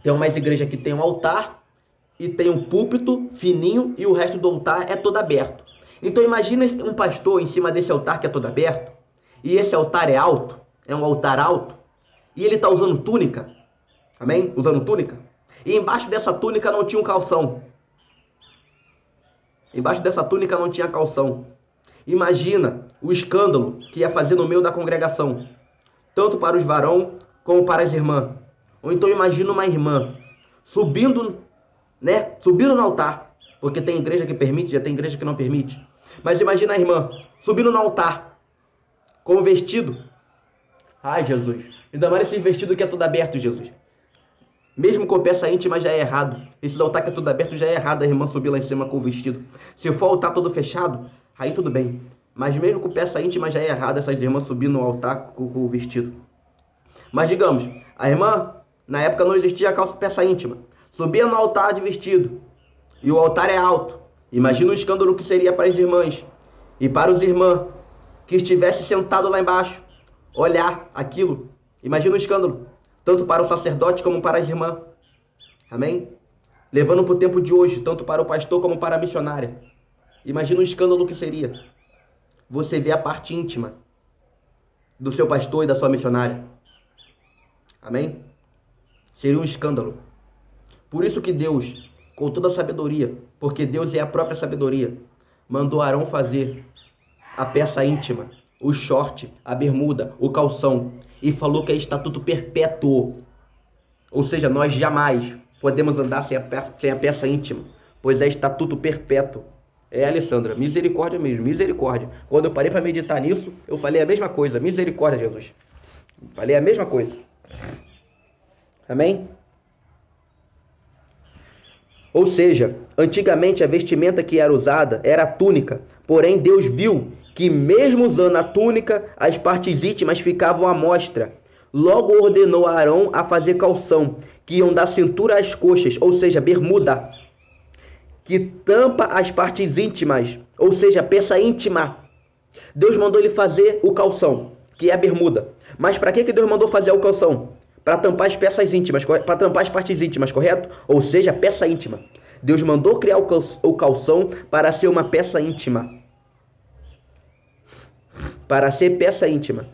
Tem umas igrejas que tem um altar e tem um púlpito fininho e o resto do altar é todo aberto. Então imagina um pastor em cima desse altar que é todo aberto, e esse altar é alto, é um altar alto, e ele está usando túnica, amém? Usando túnica. E embaixo dessa túnica não tinha um calção. Embaixo dessa túnica não tinha calção. Imagina o escândalo que ia fazer no meio da congregação, tanto para os varões como para as irmãs. Ou então imagina uma irmã subindo no altar, porque tem igreja que permite, já tem igreja que não permite. Mas imagina a irmã subindo no altar com o vestido. Ai, Jesus, ainda mais esse vestido que é todo aberto, Jesus. Mesmo com peça íntima já é errado. Esse altar que é todo aberto já é errado a irmã subir lá em cima com o vestido. Se for o altar todo fechado, aí tudo bem. Mas mesmo com peça íntima já é errado essas irmãs subir no altar com o vestido. Mas digamos, a irmã, na época não existia a calça peça íntima, subia no altar de vestido. E o altar é alto. Imagina o escândalo que seria para as irmãs. E para os irmãos que estivessem sentados lá embaixo, olhar aquilo. Imagina o escândalo. Tanto para o sacerdote como para as irmãs. Amém? Levando para o tempo de hoje, tanto para o pastor como para a missionária. Imagina o escândalo que seria você ver a parte íntima do seu pastor e da sua missionária. Amém? Seria um escândalo. Por isso que Deus, com toda a sabedoria, porque Deus é a própria sabedoria, mandou Arão fazer a peça íntima, o short, a bermuda, o calção, e falou que é estatuto perpétuo. Ou seja, nós jamais podemos andar sem a peça íntima, pois é estatuto perpétuo. É, Alessandra, misericórdia mesmo, misericórdia. Quando eu parei para meditar nisso, eu falei a mesma coisa, misericórdia, Jesus. Falei a mesma coisa. Amém? Ou seja, antigamente a vestimenta que era usada era a túnica, porém Deus viu que mesmo usando a túnica, as partes íntimas ficavam à mostra. Logo ordenou a Arão a fazer calção, que iam da cintura às coxas, ou seja, bermuda, que tampa as partes íntimas, ou seja, peça íntima. Deus mandou ele fazer o calção, que é a bermuda. Mas para que Deus mandou fazer o calção? Para tampar as peças íntimas, para tampar as partes íntimas, correto? Ou seja, peça íntima. Deus mandou criar o calção para ser uma peça íntima. Para ser peça íntima.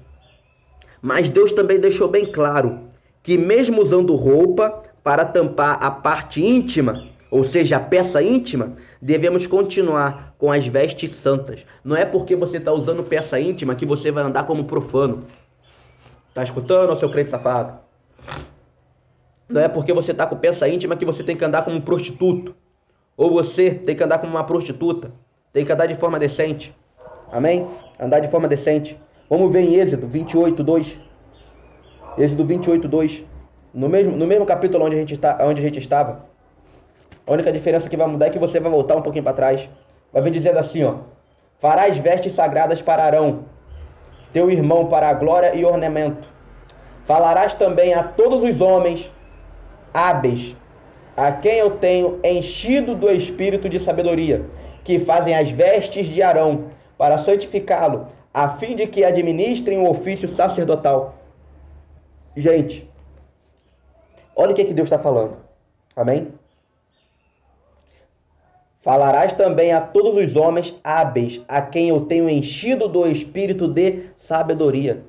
Mas Deus também deixou bem claro que mesmo usando roupa para tampar a parte íntima, ou seja, a peça íntima, devemos continuar com as vestes santas. Não é porque você está usando peça íntima que você vai andar como profano. Tá escutando, seu crente safado? Não é porque você está com peça íntima que você tem que andar como um prostituto. Ou você tem que andar como uma prostituta. Tem que andar de forma decente. Amém? Andar de forma decente. Vamos ver em Êxodo 28:2. Êxodo 28:2. No mesmo capítulo onde a gente estava. A única diferença que vai mudar é que você vai voltar um pouquinho para trás. Vai vir dizendo assim, ó. Farás vestes sagradas para Arão, teu irmão, para a glória e ornamento. Falarás também a todos os homens hábeis, a quem eu tenho enchido do espírito de sabedoria, que fazem as vestes de Arão, para santificá-lo, a fim de que administrem o ofício sacerdotal. Gente, olha o que Deus está falando. Amém? Falarás também a todos os homens hábeis, a quem eu tenho enchido do espírito de sabedoria.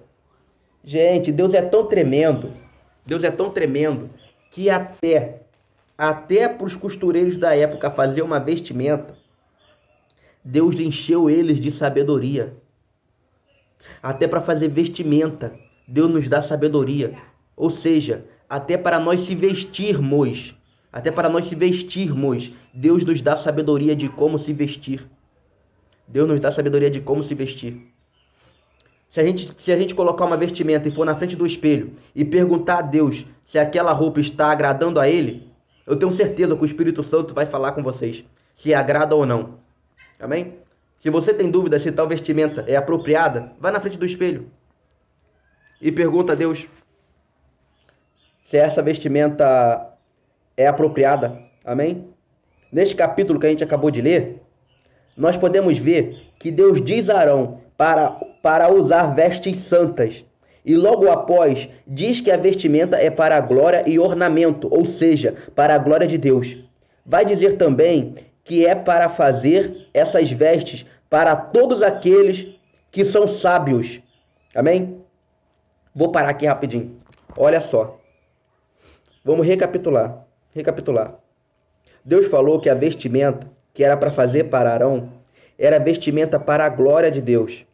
Gente, Deus é tão tremendo, que até para os costureiros da época fazer uma vestimenta, Deus encheu eles de sabedoria. Até para fazer vestimenta, Deus nos dá sabedoria. Ou seja, até para nós se vestirmos, Deus nos dá sabedoria de como se vestir. Deus nos dá sabedoria de como se vestir. Se a gente colocar uma vestimenta e for na frente do espelho e perguntar a Deus se aquela roupa está agradando a Ele, eu tenho certeza que o Espírito Santo vai falar com vocês se agrada ou não. Amém? Se você tem dúvida se tal vestimenta é apropriada, vai na frente do espelho e pergunta a Deus se essa vestimenta é apropriada. Amém? Neste capítulo que a gente acabou de ler, nós podemos ver que Deus diz a Arão para usar vestes santas. E logo após, diz que a vestimenta é para a glória e ornamento, ou seja, para a glória de Deus. Vai dizer também que é para fazer essas vestes para todos aqueles que são sábios. Amém? Vou parar aqui rapidinho. Olha só. Vamos recapitular. Deus falou que a vestimenta que era para fazer para Arão era vestimenta para a glória de Deus.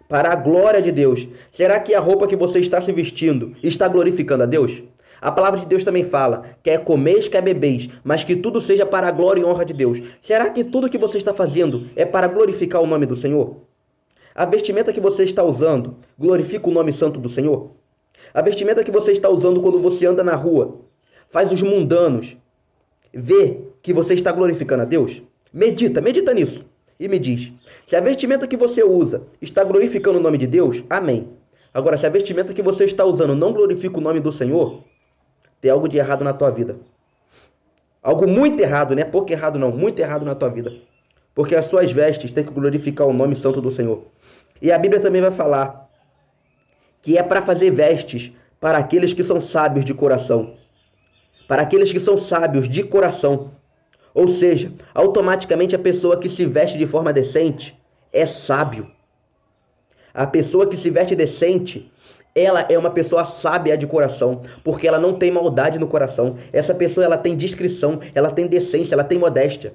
Para a glória de Deus. Será que a roupa que você está se vestindo está glorificando a Deus? A palavra de Deus também fala, quer comeis, quer bebeis, mas que tudo seja para a glória e honra de Deus. Será que tudo que você está fazendo é para glorificar o nome do Senhor? A vestimenta que você está usando glorifica o nome santo do Senhor? A vestimenta que você está usando quando você anda na rua faz os mundanos ver que você está glorificando a Deus? Medita nisso e me diz, se a vestimenta que você usa está glorificando o nome de Deus, amém. Agora, se a vestimenta que você está usando não glorifica o nome do Senhor, tem algo de errado na tua vida. Algo muito errado, né? Pouco errado não, muito errado na tua vida. Porque as suas vestes têm que glorificar o nome santo do Senhor. E a Bíblia também vai falar que é para fazer vestes para aqueles que são sábios de coração. Para aqueles que são sábios de coração. Ou seja, automaticamente a pessoa que se veste de forma decente é sábio. A pessoa que se veste decente, ela é uma pessoa sábia de coração, porque ela não tem maldade no coração. Essa pessoa, ela tem discrição, ela tem decência, ela tem modéstia.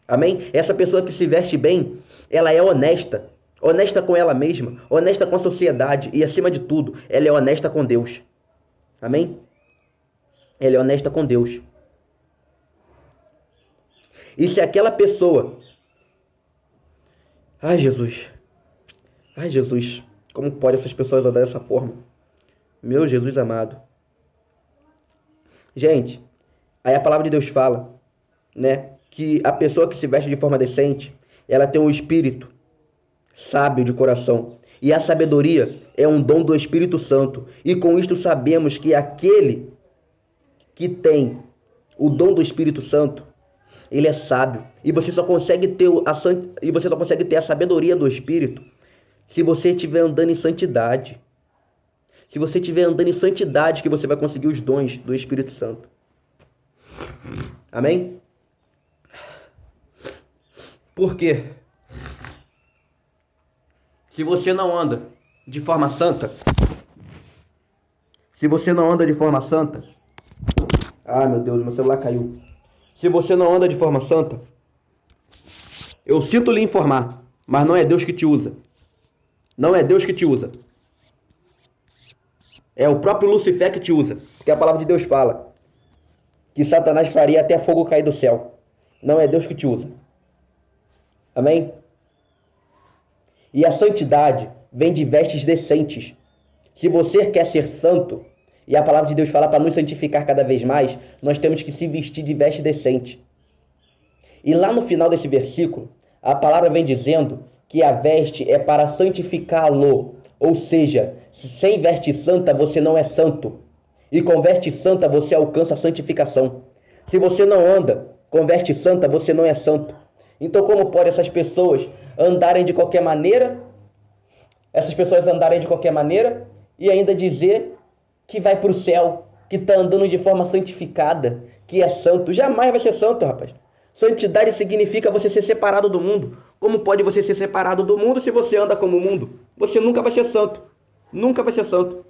Amém? Essa pessoa que se veste bem, ela é honesta. Honesta com ela mesma, honesta com a sociedade e, acima de tudo, ela é honesta com Deus. Amém? Ela é honesta com Deus. E se aquela pessoa... Ai, Jesus, como pode essas pessoas andar dessa forma? Meu Jesus amado. Gente, aí a palavra de Deus fala, né, que a pessoa que se veste de forma decente, ela tem um espírito sábio de coração. E a sabedoria é um dom do Espírito Santo. E com isto sabemos que aquele que tem o dom do Espírito Santo, ele é sábio. E você só consegue ter a sabedoria do Espírito se você estiver andando em santidade. Se você estiver andando em santidade, que você vai conseguir os dons do Espírito Santo. Amém? Por quê? Se você não anda de forma santa, ah, meu Deus, meu celular caiu. Se você não anda de forma santa, eu sinto lhe informar, mas não é Deus que te usa. Não é Deus que te usa. É o próprio Lucifer que te usa. Porque a palavra de Deus fala que Satanás faria até fogo cair do céu. Não é Deus que te usa. Amém? E a santidade vem de vestes decentes. Se você quer ser santo, e a palavra de Deus fala para nos santificar cada vez mais, nós temos que se vestir de veste decente. E lá no final desse versículo, a palavra vem dizendo que a veste é para santificá-lo. Ou seja, sem veste santa você não é santo. E com veste santa você alcança a santificação. Se você não anda com veste santa, você não é santo. Então como pode essas pessoas andarem de qualquer maneira? E ainda dizer que vai para o céu, que está andando de forma santificada, que é santo. Jamais vai ser santo, rapaz. Santidade significa você ser separado do mundo. Como pode você ser separado do mundo se você anda como o mundo? Você nunca vai ser santo. Nunca vai ser santo.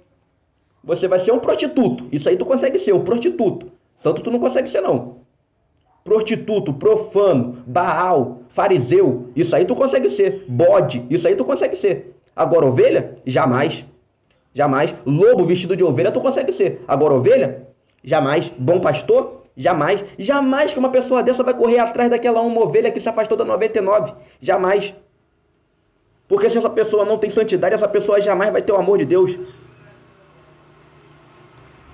Você vai ser um prostituto. Isso aí tu consegue ser, um prostituto. Santo tu não consegue ser, não. Prostituto, profano, Baal, fariseu. Isso aí tu consegue ser. Bode. Isso aí tu consegue ser. Agora ovelha? Jamais. Jamais. Lobo vestido de ovelha tu consegue ser. Agora ovelha? Jamais. Bom pastor? Jamais. Jamais que uma pessoa dessa vai correr atrás daquela uma ovelha que se afastou da 99. Jamais. Porque se essa pessoa não tem santidade, essa pessoa jamais vai ter o amor de Deus.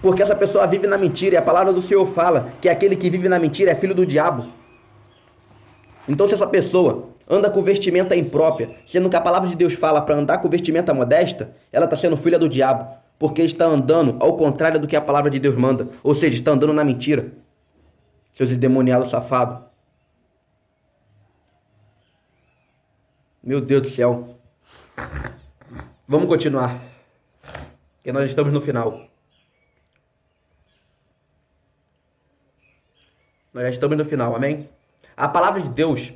Porque essa pessoa vive na mentira. E a palavra do Senhor fala que aquele que vive na mentira é filho do diabo. Então se essa pessoa anda com vestimenta imprópria, sendo que a palavra de Deus fala para andar com vestimenta modesta, ela está sendo filha do diabo, porque está andando ao contrário do que a palavra de Deus manda, ou seja, está andando na mentira. Seus endemoniados safados. Meu Deus do céu. Vamos continuar, porque nós estamos no final. Nós já estamos no final, amém? A palavra de Deus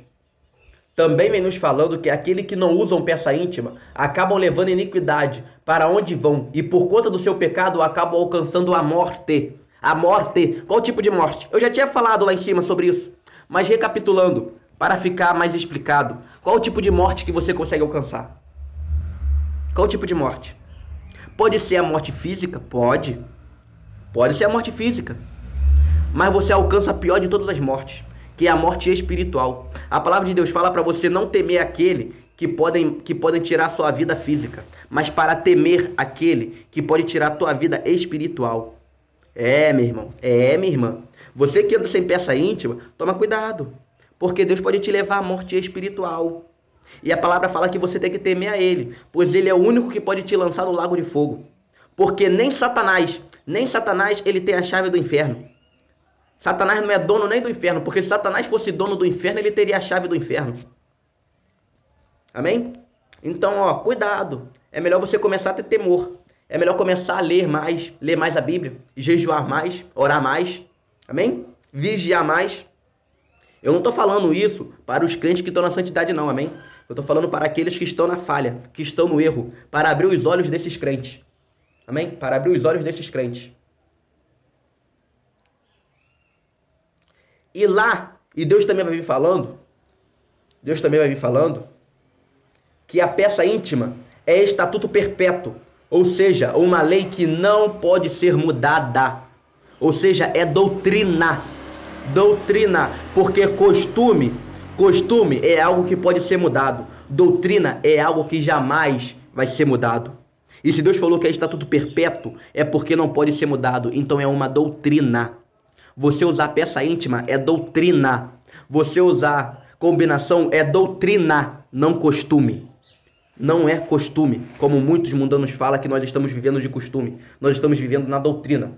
também vem nos falando que aquele que não usam peça íntima acabam levando iniquidade para onde vão e por conta do seu pecado acabam alcançando a morte. A morte. Qual tipo de morte? Eu já tinha falado lá em cima sobre isso, mas recapitulando, para ficar mais explicado, qual o tipo de morte que você consegue alcançar? Qual o tipo de morte? Pode ser a morte física? Pode. Pode ser a morte física. Mas você alcança a pior de todas as mortes, que é a morte espiritual. A palavra de Deus fala para você não temer aquele que podem tirar a sua vida física, mas para temer aquele que pode tirar a tua vida espiritual. Meu irmão, minha irmã. Você que anda sem peça íntima, toma cuidado, porque Deus pode te levar à morte espiritual. E a palavra fala que você tem que temer a Ele, pois Ele é o único que pode te lançar no lago de fogo. Porque nem Satanás, ele tem a chave do inferno. Satanás não é dono nem do inferno, porque se Satanás fosse dono do inferno, ele teria a chave do inferno. Amém? Então, cuidado. É melhor você começar a ter temor. É melhor começar a ler mais a Bíblia, jejuar mais, orar mais. Amém? Vigiar mais. Eu não estou falando isso para os crentes que estão na santidade, não, amém? Eu estou falando para aqueles que estão na falha, que estão no erro, para abrir os olhos desses crentes. Amém? Para abrir os olhos desses crentes. E lá, e Deus também vai vir falando, que a peça íntima é estatuto perpétuo, ou seja, uma lei que não pode ser mudada, ou seja, é doutrina, porque costume é algo que pode ser mudado, doutrina é algo que jamais vai ser mudado. E se Deus falou que é estatuto perpétuo, é porque não pode ser mudado, então é uma doutrina. Você usar peça íntima é doutrina. Você usar combinação é doutrina, não costume. Não é costume, como muitos mundanos falam que nós estamos vivendo de costume. Nós estamos vivendo na doutrina.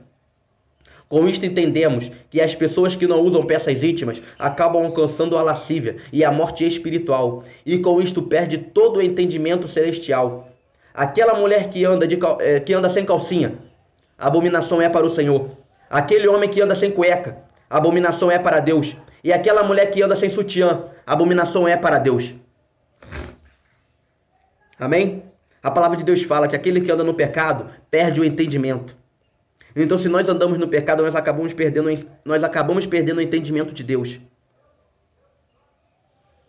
Com isto entendemos que as pessoas que não usam peças íntimas acabam alcançando a lascívia e a morte espiritual. E com isto perde todo o entendimento celestial. Aquela mulher que anda sem calcinha, abominação é para o Senhor. Aquele homem que anda sem cueca, abominação é para Deus. E aquela mulher que anda sem sutiã, abominação é para Deus. Amém? A palavra de Deus fala que aquele que anda no pecado perde o entendimento. Então, se nós andamos no pecado, nós acabamos perdendo o entendimento de Deus.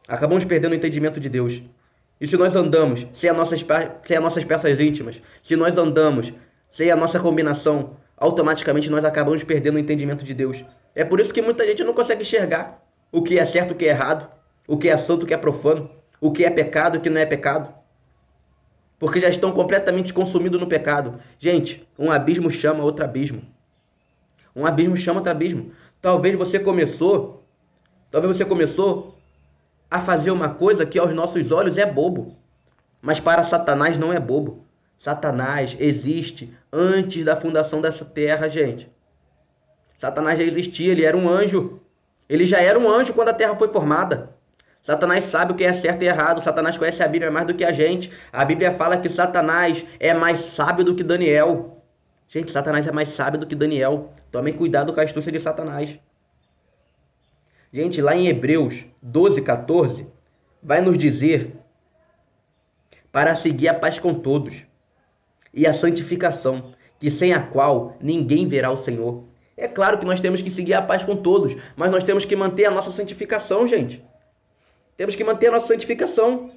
Acabamos perdendo o entendimento de Deus. E se nós andamos sem as nossas peças íntimas, se nós andamos sem a nossa combinação, automaticamente nós acabamos perdendo o entendimento de Deus. É por isso que muita gente não consegue enxergar o que é certo, o que é errado, o que é santo, o que é profano, o que é pecado, o que não é pecado. Porque já estão completamente consumidos no pecado. Gente, um abismo chama outro abismo. Um abismo chama outro abismo. Talvez você começou a fazer uma coisa que aos nossos olhos é bobo. Mas para Satanás não é bobo. Satanás existe antes da fundação dessa terra, gente. Satanás já existia, ele era um anjo. Ele já era um anjo quando a terra foi formada. Satanás sabe o que é certo e errado. Satanás conhece a Bíblia mais do que a gente. A Bíblia fala que Satanás é mais sábio do que Daniel. Gente, Satanás é mais sábio do que Daniel. Tomem cuidado com a astúcia de Satanás. Gente, lá em Hebreus 12:14, vai nos dizer para seguir a paz com todos e a santificação, que sem a qual ninguém verá o Senhor. É claro que nós temos que seguir a paz com todos, mas nós temos que manter a nossa santificação, gente. Temos que manter a nossa santificação.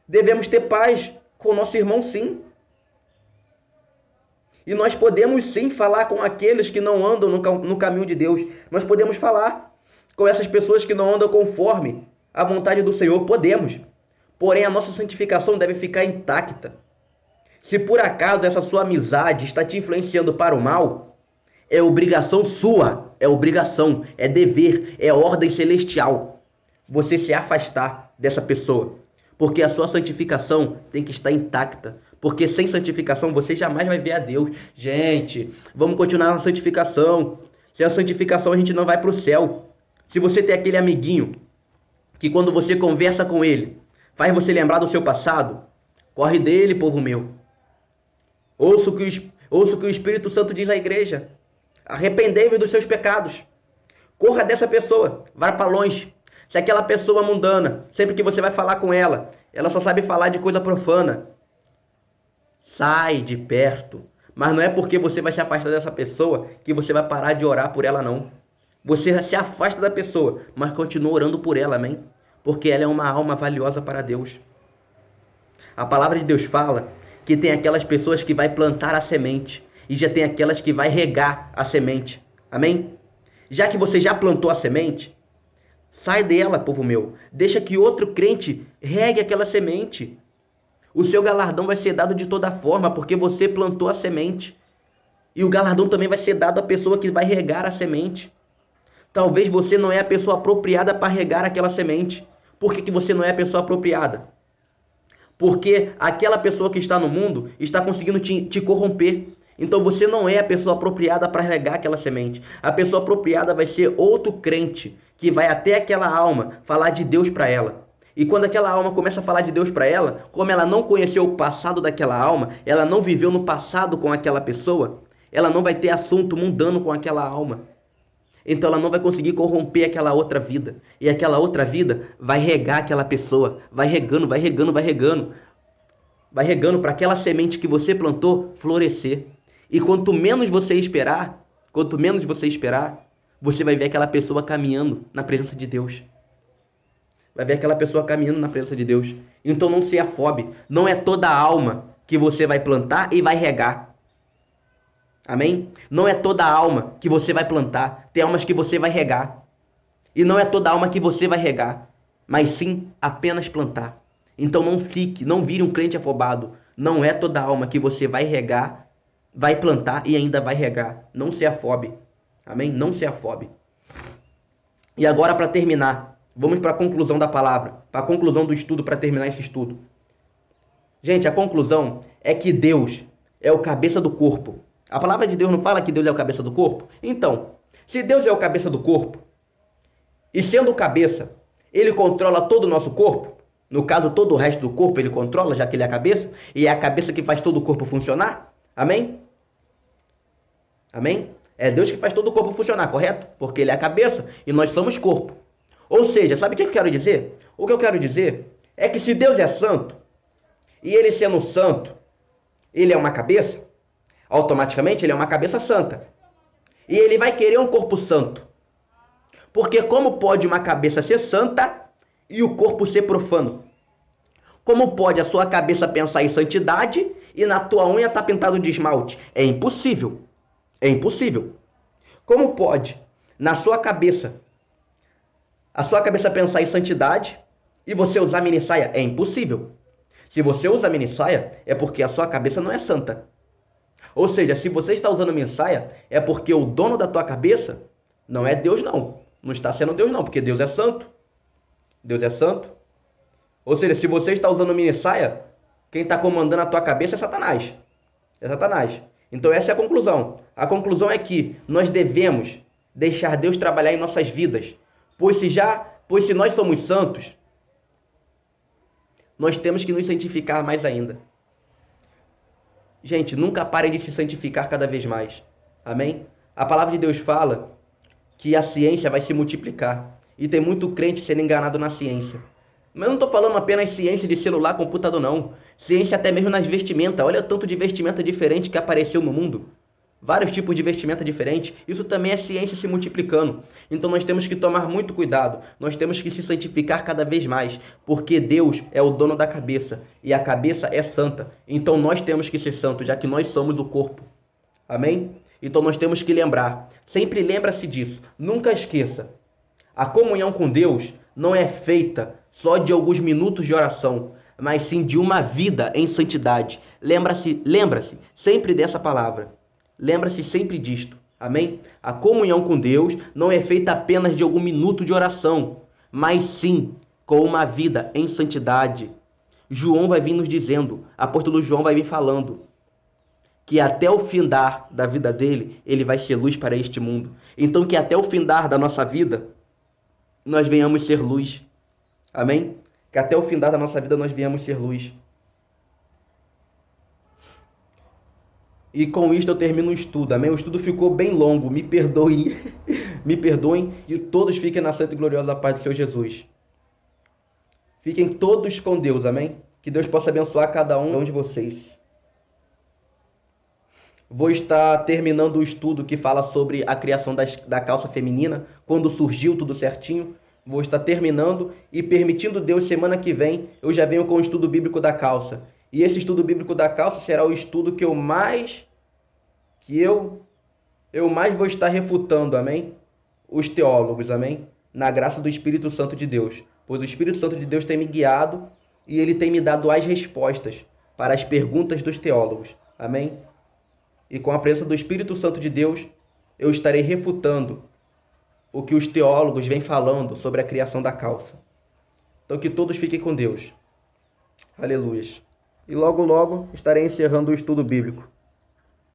Devemos ter paz com o nosso irmão, sim. E nós podemos, sim, falar com aqueles que não andam no caminho de Deus. Nós podemos falar com essas pessoas que não andam conforme a vontade do Senhor. Podemos. Porém, a nossa santificação deve ficar intacta. Se por acaso essa sua amizade está te influenciando para o mal, é obrigação sua, é obrigação, é dever, é ordem celestial. você se afastar dessa pessoa. Porque a sua santificação tem que estar intacta. Porque sem santificação você jamais vai ver a Deus. Gente, vamos continuar na santificação. Sem a santificação a gente não vai para o céu. Se você tem aquele amiguinho que quando você conversa com ele, faz você lembrar do seu passado, corre dele, povo meu. Ouça o que o Espírito Santo diz à igreja. Arrependei-vos dos seus pecados. Corra dessa pessoa, vá para longe. Se aquela pessoa mundana, sempre que você vai falar com ela, ela só sabe falar de coisa profana, sai de perto. Mas não é porque você vai se afastar dessa pessoa que você vai parar de orar por ela, não. Você se afasta da pessoa, mas continua orando por ela, amém? Porque ela é uma alma valiosa para Deus. A palavra de Deus fala que tem aquelas pessoas que vai plantar a semente e já tem aquelas que vai regar a semente, amém? Já que você já plantou a semente, sai dela, povo meu. Deixa que outro crente regue aquela semente. O seu galardão vai ser dado de toda forma, porque você plantou a semente. E o galardão também vai ser dado à pessoa que vai regar a semente. Talvez você não é a pessoa apropriada para regar aquela semente. Por que você não é a pessoa apropriada? Porque aquela pessoa que está no mundo está conseguindo te corromper. Então você não é a pessoa apropriada para regar aquela semente. A pessoa apropriada vai ser outro crente que vai até aquela alma falar de Deus para ela. E quando aquela alma começa a falar de Deus para ela, como ela não conheceu o passado daquela alma, ela não viveu no passado com aquela pessoa, ela não vai ter assunto mundano com aquela alma. Então ela não vai conseguir corromper aquela outra vida. E aquela outra vida vai regar aquela pessoa. Vai regando, vai regando, vai regando. Vai regando para aquela semente que você plantou florescer. E quanto menos você esperar, você vai ver aquela pessoa caminhando na presença de Deus. Vai ver aquela pessoa caminhando na presença de Deus. Então não se afobe. Não é toda alma que você vai plantar e vai regar. Amém? Não é toda alma que você vai plantar. Tem almas que você vai regar. E não é toda alma que você vai regar, mas sim apenas plantar. Então não vire um crente afobado. Não é toda alma que você vai regar, vai plantar e ainda vai regar. Não se afobe. Amém? Não se afobe. E agora, para terminar, vamos para a conclusão da palavra, para a conclusão do estudo, para terminar esse estudo. Gente, a conclusão é que Deus é o cabeça do corpo. A palavra de Deus não fala que Deus é o cabeça do corpo? Então, se Deus é o cabeça do corpo, e sendo o cabeça, ele controla todo o nosso corpo, no caso todo o resto do corpo ele controla, já que ele é a cabeça, e é a cabeça que faz todo o corpo funcionar, amém? Amém? É Deus que faz todo o corpo funcionar, correto? Porque ele é a cabeça e nós somos corpo. Ou seja, sabe o que eu quero dizer? O que eu quero dizer é que se Deus é santo, e ele sendo santo, ele é uma cabeça, automaticamente ele é uma cabeça santa. E ele vai querer um corpo santo. Porque como pode uma cabeça ser santa e o corpo ser profano? Como pode a sua cabeça pensar em santidade e na tua unha tá pintado de esmalte? É impossível. É impossível. Como pode na sua cabeça a sua cabeça pensar em santidade e você usar minissaia? É impossível. Se você usa minissaia, é porque a sua cabeça não é santa. Ou seja, se você está usando minissaia, é porque o dono da tua cabeça não é Deus, não. Não está sendo Deus, não, porque Deus é santo. Deus é santo. Ou seja, se você está usando minissaia, quem está comandando a tua cabeça é Satanás. É Satanás. Então essa é a conclusão. A conclusão é que nós devemos deixar Deus trabalhar em nossas vidas. Pois se nós somos santos, nós temos que nos santificar mais ainda. Gente, nunca parem de se santificar cada vez mais. Amém? A palavra de Deus fala que a ciência vai se multiplicar. E tem muito crente sendo enganado na ciência. Mas eu não estou falando apenas ciência de celular, computador, não. Ciência até mesmo nas vestimentas. Olha o tanto de vestimenta diferente que apareceu no mundo. Vários tipos de vestimenta diferentes. Isso também é ciência se multiplicando. Então nós temos que tomar muito cuidado. Nós temos que se santificar cada vez mais. Porque Deus é o dono da cabeça. E a cabeça é santa. Então nós temos que ser santos, já que nós somos o corpo. Amém? Então nós temos que lembrar. Sempre lembra-se disso. Nunca esqueça. A comunhão com Deus não é feita só de alguns minutos de oração, mas sim de uma vida em santidade. Lembra-se sempre dessa palavra. Lembra-se sempre disto. Amém? A comunhão com Deus não é feita apenas de algum minuto de oração, mas sim com uma vida em santidade. João vai vir nos dizendo, apóstolo João vai vir falando, que até o findar da vida dele, ele vai ser luz para este mundo. Então que até o findar da nossa vida, nós venhamos ser luz. Amém? Que até o findar da nossa vida nós venhamos ser luz. E com isto eu termino o estudo, amém? O estudo ficou bem longo, me perdoem, me perdoem, e todos fiquem na santa e gloriosa paz do Senhor Jesus. Fiquem todos com Deus, amém? Que Deus possa abençoar cada um de vocês. Vou estar terminando o estudo que fala sobre a criação da calça feminina, quando surgiu tudo certinho. Vou estar terminando e, permitindo Deus, semana que vem, eu já venho com o estudo bíblico da calça. E esse estudo bíblico da calça será o estudo que eu mais vou estar refutando, amém? Os teólogos, amém? Na graça do Espírito Santo de Deus. Pois o Espírito Santo de Deus tem me guiado e ele tem me dado as respostas para as perguntas dos teólogos, amém? E com a presença do Espírito Santo de Deus, eu estarei refutando o que os teólogos vêm falando sobre a criação da calça. Então que todos fiquem com Deus. Aleluia. E logo, logo estarei encerrando o estudo bíblico.